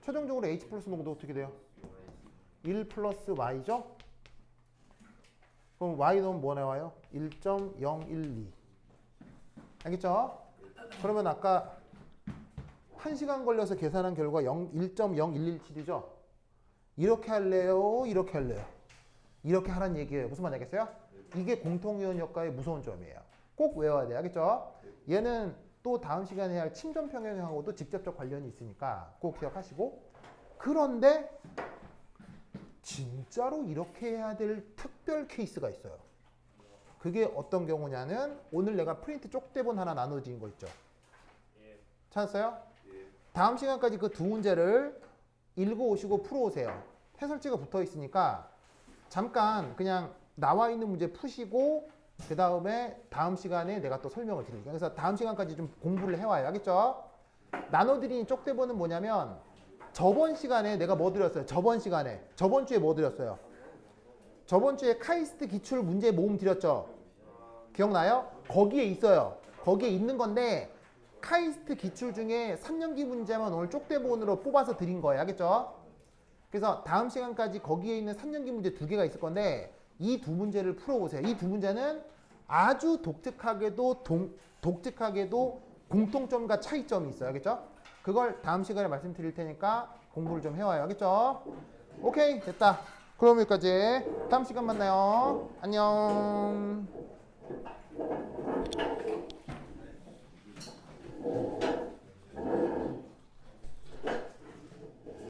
최종적으로 H 플러스 농도 어떻게 돼요? 1 플러스 Y죠? 그럼 Y는 뭐 나와요? 1.012. 알겠죠? 그러면 아까 1시간 걸려서 계산한 결과 1.0117이죠? 이렇게 할래요? 이렇게 할래요? 이렇게 하라는 얘기예요. 무슨 말인지 알겠어요? 이게 공통이온 효과의 무서운 점이에요. 꼭 외워야 돼요. 알겠죠? 얘는 또 다음 시간에 해야 할 침전 평형하고도 직접적 관련이 있으니까 꼭 기억하시고. 그런데 진짜로 이렇게 해야 될 특별 케이스가 있어요. 그게 어떤 경우냐는 오늘 내가 프린트 쪽대본 하나 나눠드린 거 있죠? 찾았어요? 다음 시간까지 그 두 문제를 읽어오시고 풀어오세요. 해설지가 붙어 있으니까 잠깐 그냥 나와 있는 문제 푸시고 그 다음에 다음 시간에 내가 또 설명을 드릴게요. 그래서 다음 시간까지 좀 공부를 해와요. 알겠죠? 나눠드린 쪽대본은 뭐냐면 저번 시간에 내가 뭐 드렸어요? 저번 주에 뭐 드렸어요? 저번 주에 카이스트 기출 문제 모음 드렸죠? 기억나요? 거기에 있어요. 거기에 있는 건데 카이스트 기출 중에 3년기 문제만 오늘 쪽대본으로 뽑아서 드린 거예요. 알겠죠? 그래서 다음 시간까지 거기에 있는 3년기 문제 2개가 있을 건데 이 두 문제를 풀어보세요. 이 두 문제는 아주 독특하게도 공통점과 차이점이 있어요. 알겠죠? 그걸 다음 시간에 말씀드릴 테니까 공부를 좀 해와요. 알겠죠? 오케이, 됐다. 그럼 여기까지. 다음 시간 만나요. 안녕.